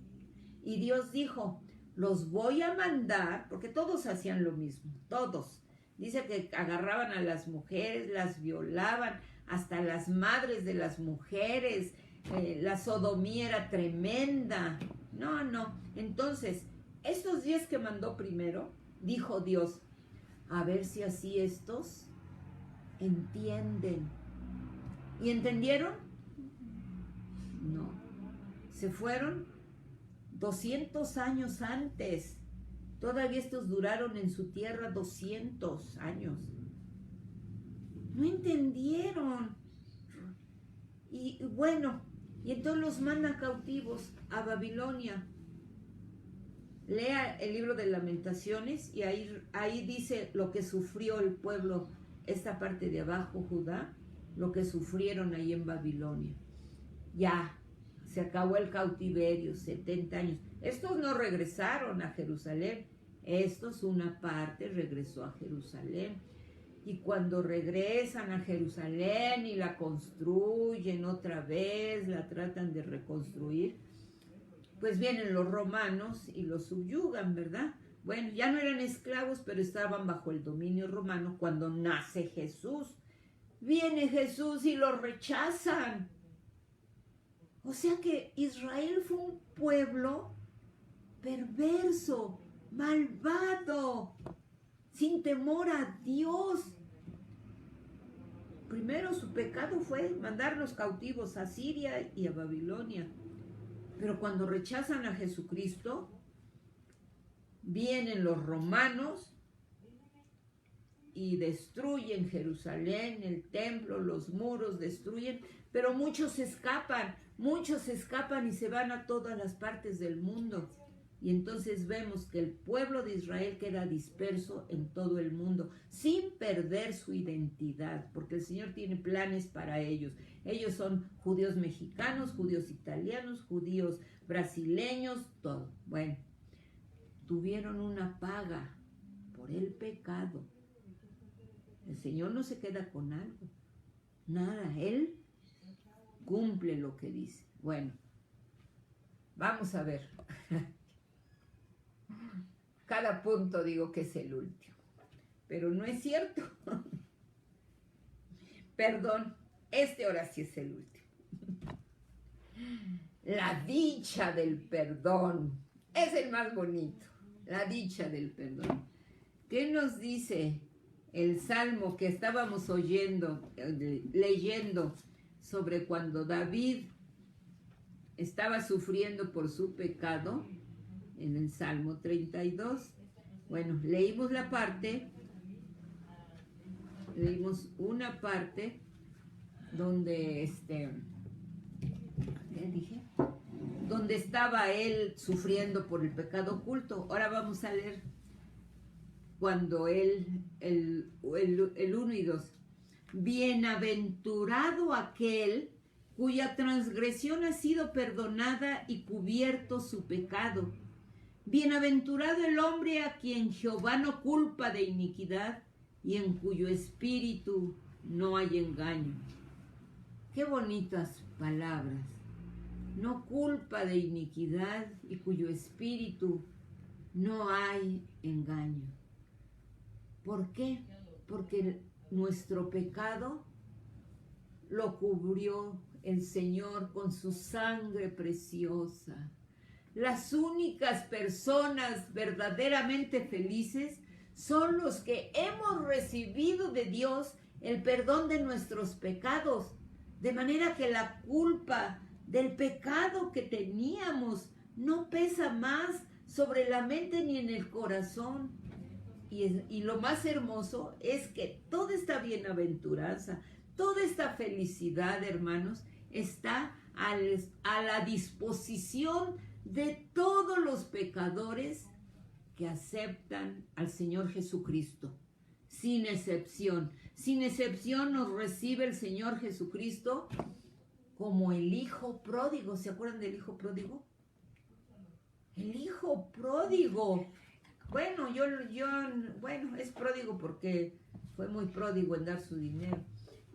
Y Dios dijo, los voy a mandar, porque todos hacían lo mismo, todos. Dice que agarraban a las mujeres, las violaban, hasta las madres de las mujeres, la sodomía era tremenda. No. Entonces, estos 10 que mandó primero, dijo Dios, a ver si así estos entienden. ¿Y entendieron? No. Se fueron 200 años antes. Todavía estos duraron en su tierra 200 años. No entendieron. Y entonces los manda cautivos a Babilonia. Lea el libro de Lamentaciones y ahí dice lo que sufrió el pueblo, esta parte de abajo, Judá, lo que sufrieron ahí en Babilonia. Ya, se acabó el cautiverio, 70 años. Estos no regresaron a Jerusalén, estos una parte regresó a Jerusalén. Y cuando regresan a Jerusalén y la construyen otra vez, la tratan de reconstruir, pues vienen los romanos y los subyugan, ¿verdad? Bueno, ya no eran esclavos, pero estaban bajo el dominio romano cuando nace Jesús. Viene Jesús y los rechazan. O sea que Israel fue un pueblo perverso, malvado, sin temor a Dios. Primero su pecado fue mandar los cautivos a Siria y a Babilonia. Pero cuando rechazan a Jesucristo, vienen los romanos y destruyen Jerusalén, el templo, los muros, destruyen, pero muchos escapan y se van a todas las partes del mundo. Y entonces vemos que el pueblo de Israel queda disperso en todo el mundo, sin perder su identidad, porque el Señor tiene planes para ellos. Ellos son judíos mexicanos, judíos italianos, judíos brasileños, todo. Bueno, tuvieron una paga por el pecado. El Señor no se queda con algo, nada, Él cumple lo que dice. Bueno, vamos a ver. Cada punto digo que es el último, pero no es cierto. Perdón, ahora sí es el último. La dicha del perdón es el más bonito, la dicha del perdón. ¿Qué nos dice el salmo que estábamos leyendo sobre cuando David estaba sufriendo por su pecado? En el Salmo 32. Bueno, leímos una parte donde ¿qué dije? Donde estaba él sufriendo por el pecado oculto. Ahora vamos a leer cuando el 1 y 2. Bienaventurado aquel cuya transgresión ha sido perdonada y cubierto su pecado. Bienaventurado el hombre a quien Jehová no culpa de iniquidad y en cuyo espíritu no hay engaño. Qué bonitas palabras. No culpa de iniquidad y cuyo espíritu no hay engaño. ¿Por qué? Porque nuestro pecado lo cubrió el Señor con su sangre preciosa. Las únicas personas verdaderamente felices son los que hemos recibido de Dios el perdón de nuestros pecados, de manera que la culpa del pecado que teníamos no pesa más sobre la mente ni en el corazón. Y lo más hermoso es que toda esta bienaventuranza, toda esta felicidad, hermanos, está a la disposición de todos los pecadores que aceptan al Señor Jesucristo, sin excepción. Sin excepción nos recibe el Señor Jesucristo como el hijo pródigo. ¿Se acuerdan del hijo pródigo? El hijo pródigo. Bueno, bueno, es pródigo porque fue muy pródigo en dar su dinero,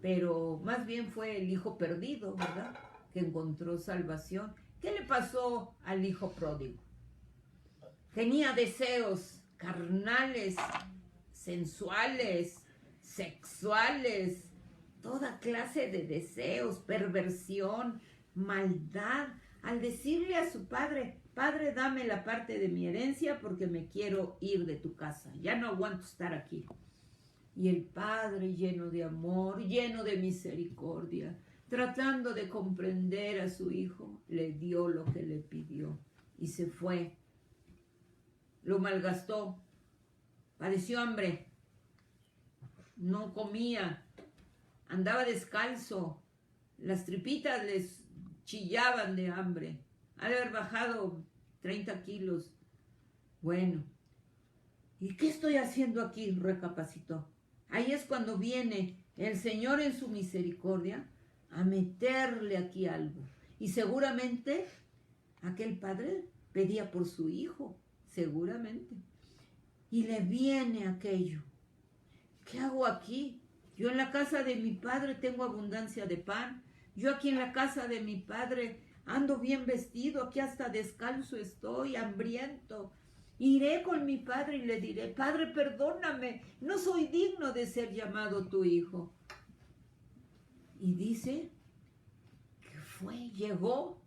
pero más bien fue el hijo perdido, ¿verdad? Que encontró salvación. ¿Qué le pasó al hijo pródigo? Tenía deseos carnales, sensuales, sexuales, toda clase de deseos, perversión, maldad. Al decirle a su padre: Padre, dame la parte de mi herencia porque me quiero ir de tu casa, ya no aguanto estar aquí. Y el padre, lleno de amor, lleno de misericordia, tratando de comprender a su hijo, le dio lo que le pidió y se fue. Lo malgastó, padeció hambre, no comía, andaba descalzo, las tripitas les chillaban de hambre, ha de haber bajado 30 kilos. Bueno, ¿y qué estoy haciendo aquí?, recapacitó. Ahí es cuando viene el Señor en su misericordia a meterle aquí algo. Y seguramente aquel padre pedía por su hijo, seguramente. Y le viene aquello. ¿Qué hago aquí? Yo en la casa de mi padre tengo abundancia de pan. Yo aquí en la casa de mi padre ando bien vestido, aquí hasta descalzo estoy, hambriento. Iré con mi padre y le diré: Padre, perdóname, no soy digno de ser llamado tu hijo. Y dice que llegó,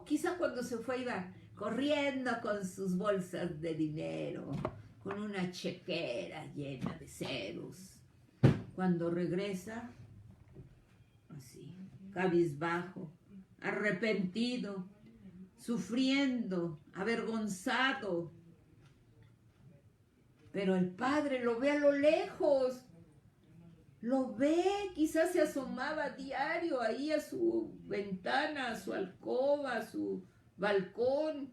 quizá cuando se fue iba corriendo con sus bolsas de dinero, con una chequera llena de ceros. Cuando regresa, así, cabizbajo, arrepentido, sufriendo, avergonzado. Pero el padre lo ve a lo lejos, lo ve, quizás se asomaba diario ahí a su ventana, a su alcoba, a su balcón.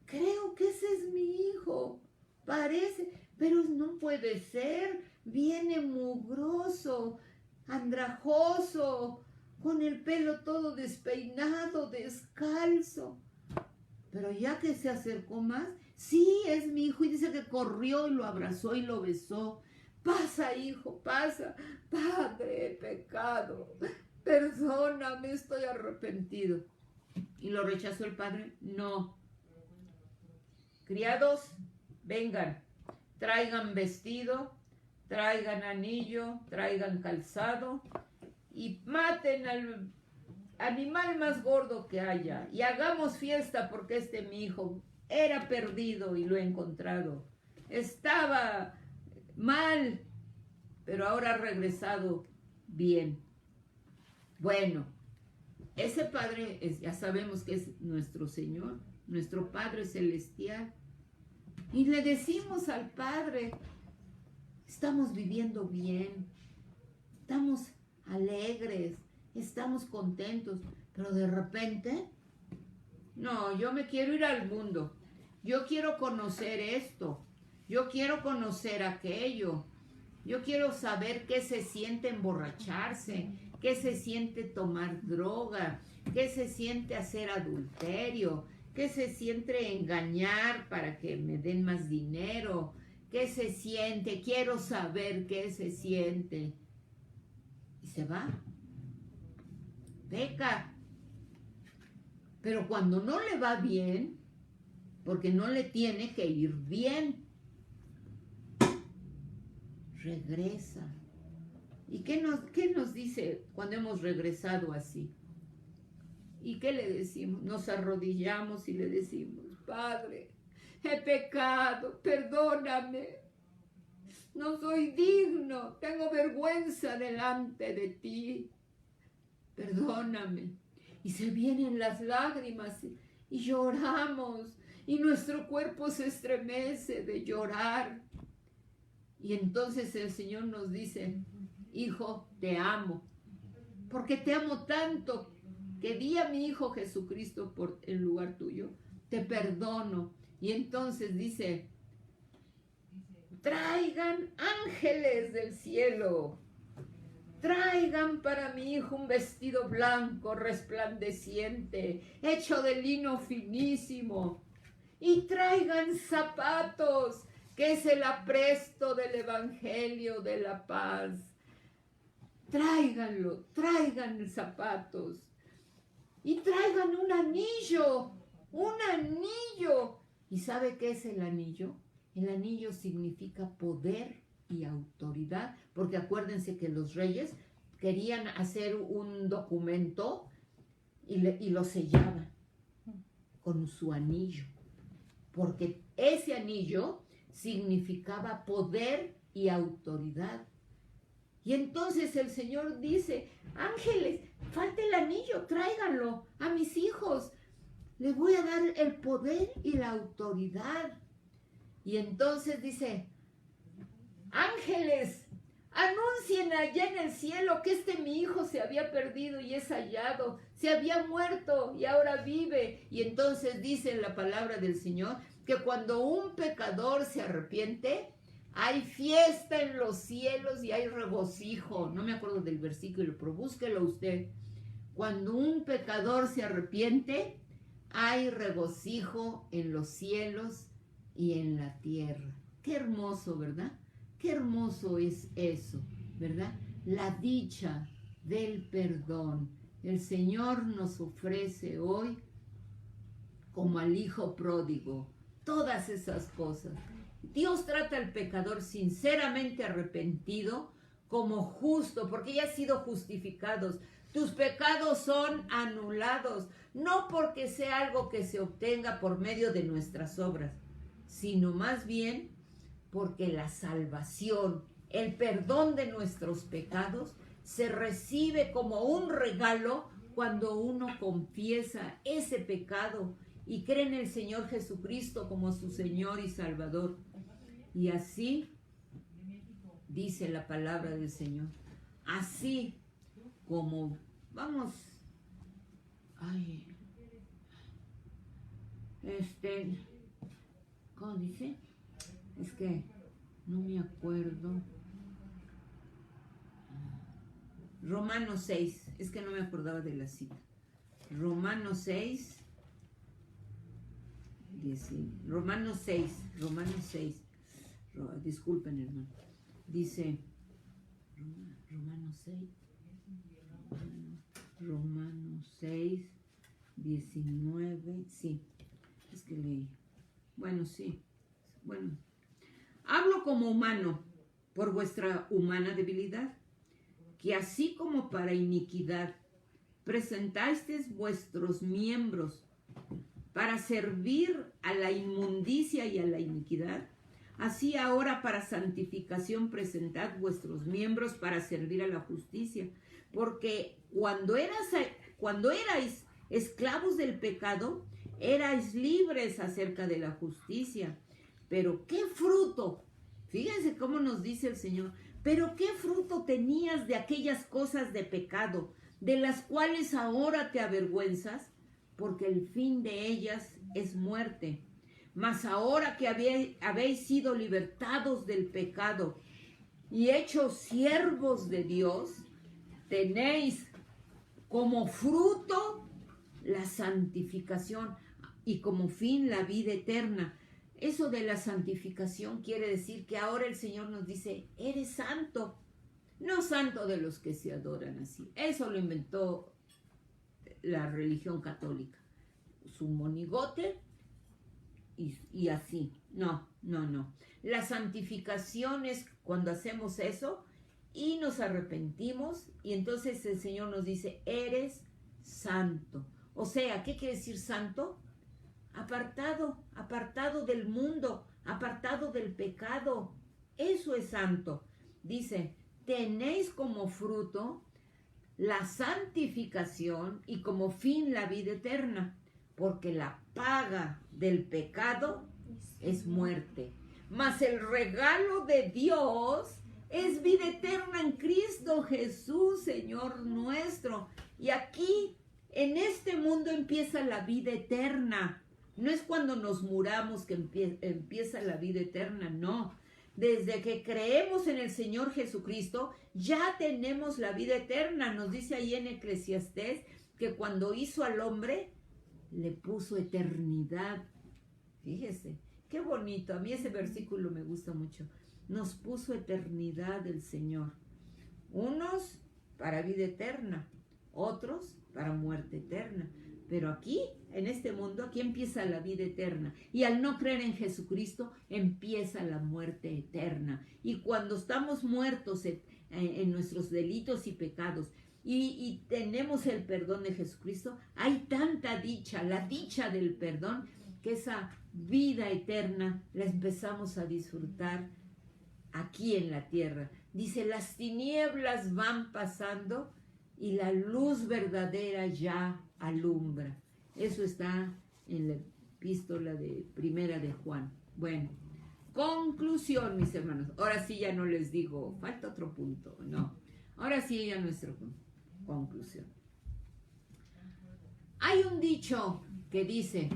Creo que ese es mi hijo, parece, pero no puede ser, viene mugroso, andrajoso, con el pelo todo despeinado, descalzo. Pero ya que se acercó más, sí, es mi hijo, y dice que corrió y lo abrazó y lo besó. Pasa, hijo, pasa. Padre, he pecado. Perdóname, estoy arrepentido. ¿Y lo rechazó el padre? No. Criados, vengan, traigan vestido, traigan anillo, traigan calzado y maten al animal más gordo que haya y hagamos fiesta porque mi hijo era perdido y lo he encontrado. Estaba mal, pero ahora ha regresado bien. Bueno, ese Padre ya sabemos que es nuestro Señor, nuestro Padre Celestial. Y le decimos al Padre, estamos viviendo bien, estamos alegres, estamos contentos, pero de repente, no, yo me quiero ir al mundo, yo quiero conocer esto, yo quiero conocer aquello, yo quiero saber qué se siente emborracharse, qué se siente tomar droga, qué se siente hacer adulterio, qué se siente engañar para que me den más dinero, qué se siente, quiero saber qué se siente. Y se va, peca. Pero cuando no le va bien, porque no le tiene que ir bien, regresa. ¿Y qué nos dice cuando hemos regresado así? ¿Y qué le decimos? Nos arrodillamos y le decimos, Padre, he pecado, perdóname. No soy digno, tengo vergüenza delante de ti. Perdóname. Y se vienen las lágrimas y lloramos y nuestro cuerpo se estremece de llorar. Y entonces el Señor nos dice, hijo, te amo, porque te amo tanto que di a mi Hijo Jesucristo por el lugar tuyo, te perdono. Y entonces dice, traigan ángeles del cielo, traigan para mi hijo un vestido blanco resplandeciente, hecho de lino finísimo, y traigan zapatos, que es el apresto del Evangelio de la paz. Tráiganlo, traigan zapatos. Y traigan un anillo, un anillo. ¿Y sabe qué es el anillo? El anillo significa poder y autoridad, porque acuérdense que los reyes querían hacer un documento y lo sellaban con su anillo, porque ese anillo significaba poder y autoridad. Y entonces el Señor dice, ángeles, falta el anillo, tráiganlo a mis hijos. Les voy a dar el poder y la autoridad. Y entonces dice, ángeles, anuncien allá en el cielo que mi hijo se había perdido y es hallado, se había muerto y ahora vive. Y entonces dice en la palabra del Señor que cuando un pecador se arrepiente, hay fiesta en los cielos y hay regocijo. No me acuerdo del versículo, pero búsquelo usted. Cuando un pecador se arrepiente, hay regocijo en los cielos y en la tierra. Qué hermoso, ¿verdad? Qué hermoso es eso, ¿verdad? La dicha del perdón. El Señor nos ofrece hoy, como al hijo pródigo, todas esas cosas. Dios trata al pecador sinceramente arrepentido como justo, porque ya han sido justificados. tus pecados son anulados, no porque sea algo que se obtenga por medio de nuestras obras, sino más bien porque la salvación, el perdón de nuestros pecados, se recibe como un regalo cuando uno confiesa ese pecado y cree en el Señor Jesucristo como su Señor y Salvador. Y así dice la palabra del Señor. Así como, vamos, ¿cómo dice? Es que no me acuerdo. Romanos 6, es que no me acordaba de la cita. Romanos 6, disculpen, hermano. Dice, Romanos 6, 19, sí, es que leí. Bueno, sí, bueno. Hablo como humano, por vuestra humana debilidad, que así como para iniquidad presentasteis vuestros miembros para servir a la inmundicia y a la iniquidad, así ahora para santificación presentad vuestros miembros para servir a la justicia. Porque cuando erais esclavos del pecado, erais libres acerca de la justicia. Pero qué fruto, fíjense cómo nos dice el Señor, pero qué fruto tenías de aquellas cosas de pecado, de las cuales ahora te avergüenzas, porque el fin de ellas es muerte. Mas ahora que habéis sido libertados del pecado y hechos siervos de Dios, tenéis como fruto la santificación y como fin la vida eterna. Eso de la santificación quiere decir que ahora el Señor nos dice, eres santo, no santo de los que se adoran así. Eso lo inventó la religión católica, su monigote y así. No. La santificación es cuando hacemos eso y nos arrepentimos y entonces el Señor nos dice, eres santo. O sea, ¿qué quiere decir santo? Apartado del mundo, apartado del pecado. Eso es santo. Dice, tenéis como fruto la santificación y como fin la vida eterna, porque la paga del pecado es muerte, mas el regalo de Dios es vida eterna en Cristo Jesús, Señor nuestro. Y aquí, en este mundo empieza la vida eterna. No es cuando nos muramos que empieza la vida eterna, no. Desde que creemos en el Señor Jesucristo, ya tenemos la vida eterna. Nos dice ahí en Eclesiastés que cuando hizo al hombre, le puso eternidad. Fíjese, qué bonito. A mí ese versículo me gusta mucho. Nos puso eternidad el Señor. Unos para vida eterna, otros para muerte eterna. Pero aquí, en este mundo, aquí empieza la vida eterna. Y al no creer en Jesucristo, empieza la muerte eterna. Y cuando estamos muertos en nuestros delitos y pecados, y tenemos el perdón de Jesucristo, hay tanta dicha, la dicha del perdón, que esa vida eterna la empezamos a disfrutar aquí en la tierra. Dice, las tinieblas van pasando y la luz verdadera ya alumbra. Eso está en la epístola de Primera de Juan. Bueno, conclusión, mis hermanos. Ahora sí ya no les digo, falta otro punto, no. Ahora sí ya nuestra conclusión. Hay un dicho que dice,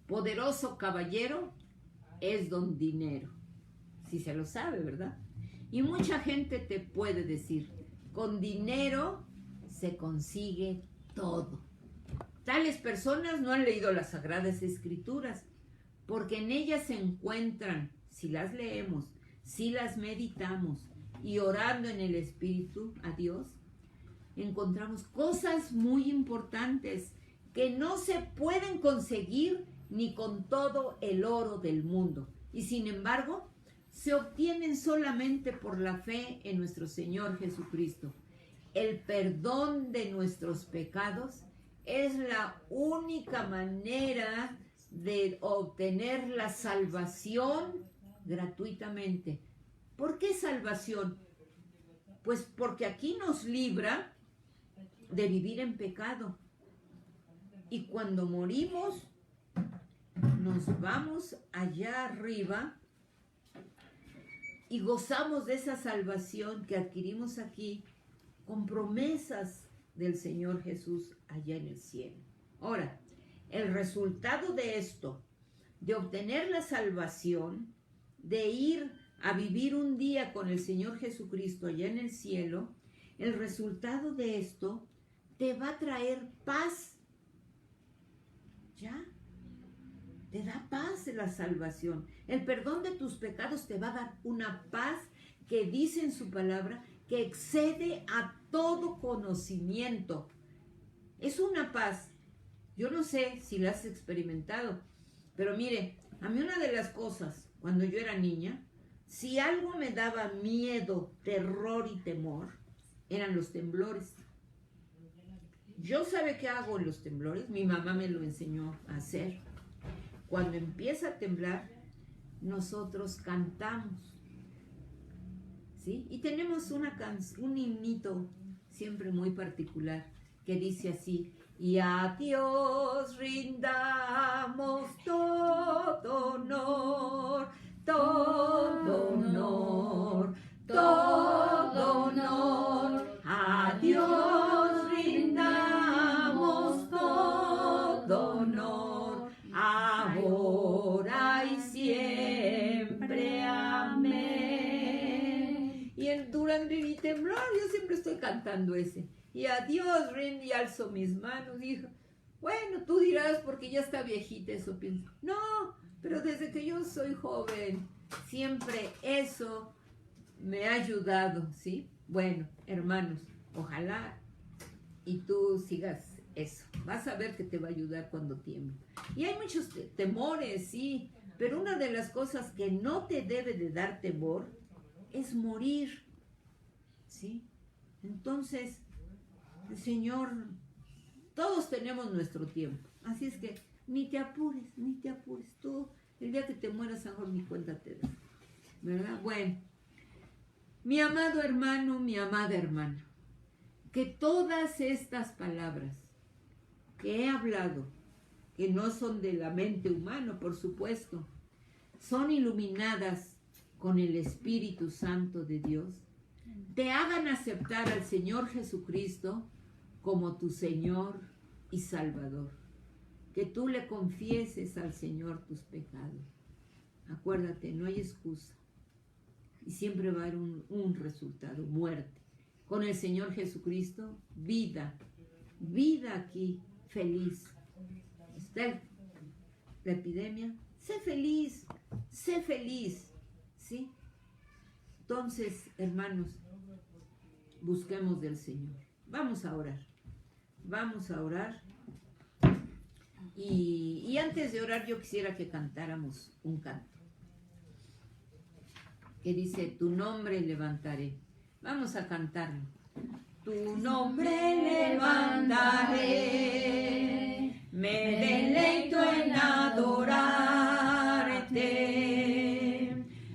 poderoso caballero es don dinero. Si se lo sabe, ¿verdad? Y mucha gente te puede decir, con dinero se consigue todo. Tales personas no han leído las Sagradas Escrituras, porque en ellas se encuentran, si las leemos, si las meditamos y orando en el Espíritu a Dios, encontramos cosas muy importantes que no se pueden conseguir ni con todo el oro del mundo. Y sin embargo, se obtienen solamente por la fe en nuestro Señor Jesucristo. el perdón de nuestros pecados es la única manera de obtener la salvación gratuitamente. ¿Por qué salvación? Pues porque aquí nos libra de vivir en pecado. Y cuando morimos, nos vamos allá arriba y gozamos de esa salvación que adquirimos aquí con promesas del Señor Jesús allá en el cielo. Ahora, el resultado de esto, de obtener la salvación, de ir a vivir un día con el Señor Jesucristo allá en el cielo, el resultado de esto te va a traer paz. ¿Ya? Te da paz la salvación. El perdón de tus pecados te va a dar una paz que dice en su palabra que excede a todo conocimiento. Es una paz. Yo no sé si la has experimentado, pero mire, a mí una de las cosas, cuando yo era niña, si algo me daba miedo, terror y temor, eran los temblores. Yo ¿sabe qué hago en los temblores? Mi mamá me lo enseñó a hacer. Cuando empieza a temblar, nosotros cantamos, ¿sí? Y tenemos un himnito siempre muy particular que dice así: y a Dios rindamos todo honor, todo honor, todo honor. A Dios rindamos todo honor, ahora y siempre. Amén. Y durante mi temblor yo siempre estoy cantando ese. Y a Dios rindo y alzo mis manos. Y bueno, tú dirás porque ya está viejita, eso pienso. No, pero desde que yo soy joven, siempre eso me ha ayudado, ¿sí? Bueno, hermanos, ojalá y tú sigas eso. Vas a ver que te va a ayudar cuando tiemble. Y hay muchos temores, sí, pero una de las cosas que no te debe de dar temor es morir, ¿sí? Entonces, el Señor, todos tenemos nuestro tiempo, así es que ni te apures, tú, el día que te mueras, mejor ni cuenta te das, ¿verdad? Bueno, mi amado hermano, mi amada hermana, que todas estas palabras que he hablado, que no son de la mente humana, por supuesto, son iluminadas con el Espíritu Santo de Dios, te hagan aceptar al Señor Jesucristo como tu Señor y Salvador. Que tú le confieses al Señor tus pecados. Acuérdate, no hay excusa. Y siempre va a haber un resultado, muerte. Con el Señor Jesucristo, vida. Vida aquí, feliz. Está la epidemia. Sé feliz, ¿sí? Entonces, hermanos, busquemos del Señor. Vamos a orar. Y antes de orar, yo quisiera que cantáramos un canto que dice: tu nombre levantaré. Vamos a cantarlo. Tu nombre levantaré, me deleito en adorarte.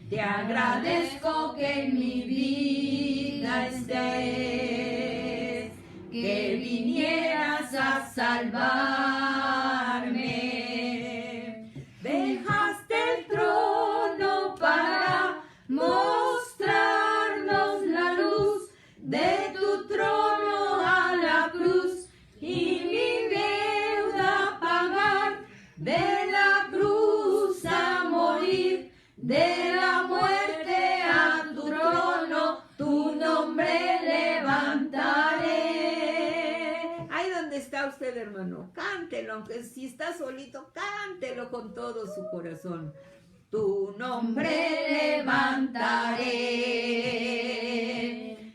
Te agradezco que en mi vida estés, que vinieras a salvarme. Dejaste el trono para mostrarnos la luz, de tu trono a la cruz y mi deuda pagar, de la cruz a morir, de la muerte a tu trono, tu nombre levantaré. Ahí donde está usted, hermano, cántelo, aunque si está solito, cántelo con todo su corazón. Tu nombre levantaré,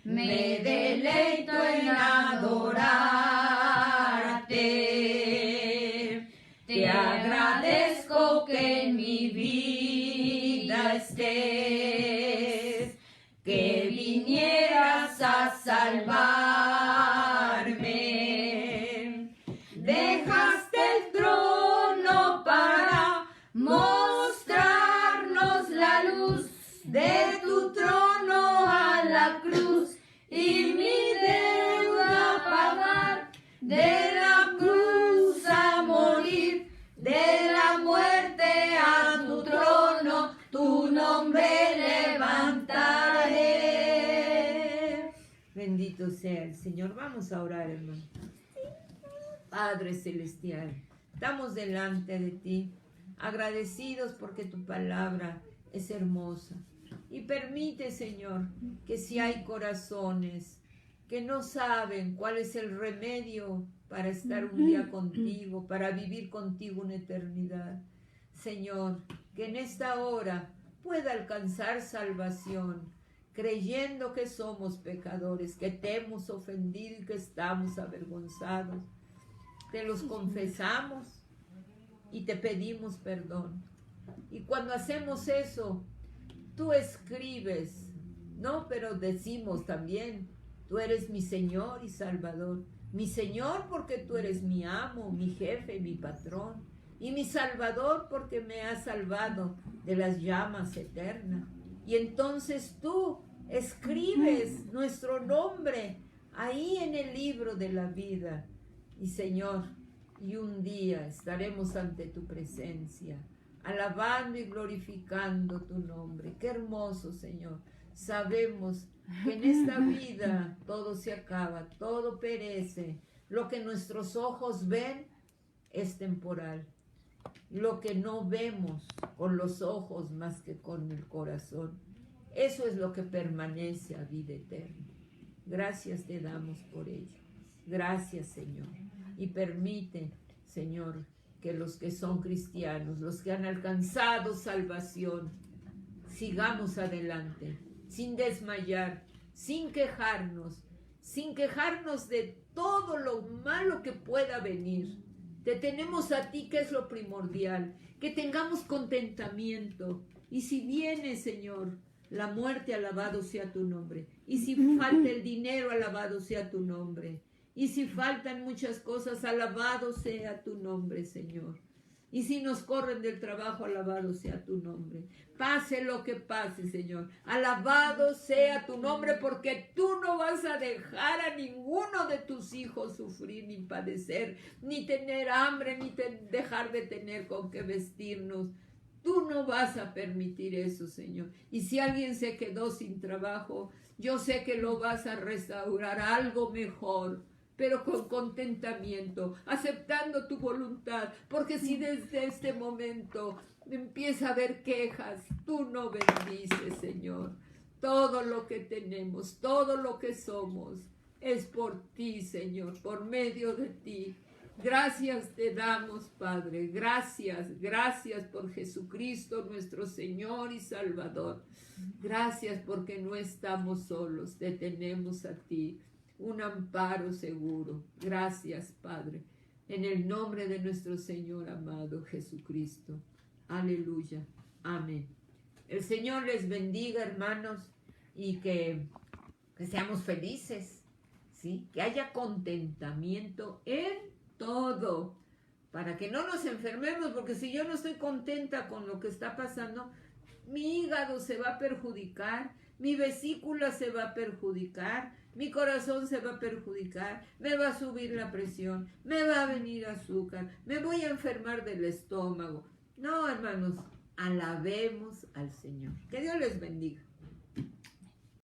me deleito en adorarte. Te agradezco que en mi vida estés, que vinieras a salvar. Vamos a orar, hermano. Padre Celestial, estamos delante de ti, agradecidos porque tu palabra es hermosa. Y permite, Señor, que si hay corazones que no saben cuál es el remedio para estar un día contigo, para vivir contigo una eternidad, Señor, que en esta hora pueda alcanzar salvación, creyendo que somos pecadores, que te hemos ofendido y que estamos avergonzados. Te los confesamos y te pedimos perdón. Y cuando hacemos eso, tú escribes, ¿no? Pero decimos también, tú eres mi Señor y Salvador. Mi Señor porque tú eres mi amo, mi jefe, mi patrón. Y mi Salvador porque me has salvado de las llamas eternas. Y entonces tú escribes nuestro nombre ahí en el libro de la vida. Y Señor, y un día estaremos ante tu presencia, alabando y glorificando tu nombre. Qué hermoso, Señor. Sabemos que en esta vida todo se acaba, todo perece. Lo que nuestros ojos ven es temporal. Lo que no vemos con los ojos más que con el corazón, eso es lo que permanece a vida eterna. Gracias te damos por ello. Gracias, Señor. Y permite, Señor, que los que son cristianos, los que han alcanzado salvación, sigamos adelante, sin desmayar, sin quejarnos de todo lo malo que pueda venir. Te tenemos a ti, que es lo primordial, que tengamos contentamiento. Y si viene, Señor, la muerte, alabado sea tu nombre. Y si falta el dinero, alabado sea tu nombre. Y si faltan muchas cosas, alabado sea tu nombre, Señor. Y si nos corren del trabajo, alabado sea tu nombre. Pase lo que pase, Señor. Alabado sea tu nombre, porque tú no vas a dejar a ninguno de tus hijos sufrir ni padecer, ni tener hambre, ni dejar de tener con qué vestirnos. Tú no vas a permitir eso, Señor. Y si alguien se quedó sin trabajo, yo sé que lo vas a restaurar a algo mejor, pero con contentamiento, aceptando tu voluntad, porque si desde este momento empieza a haber quejas, tú no bendices, Señor. Todo lo que tenemos, todo lo que somos, es por ti, Señor, por medio de ti. Gracias te damos, Padre. Gracias por Jesucristo, nuestro Señor y Salvador. Gracias porque no estamos solos, te tenemos a ti. Un amparo seguro. Gracias, Padre, en el nombre de nuestro Señor amado Jesucristo. Aleluya. Amén. El Señor les bendiga, hermanos, y que seamos felices, ¿sí? Que haya contentamiento en todo, para que no nos enfermemos, porque si yo no estoy contenta con lo que está pasando, mi hígado se va a perjudicar, mi vesícula se va a perjudicar, mi corazón se va a perjudicar, me va a subir la presión, me va a venir azúcar, me voy a enfermar del estómago. No, hermanos, alabemos al Señor. Que Dios les bendiga.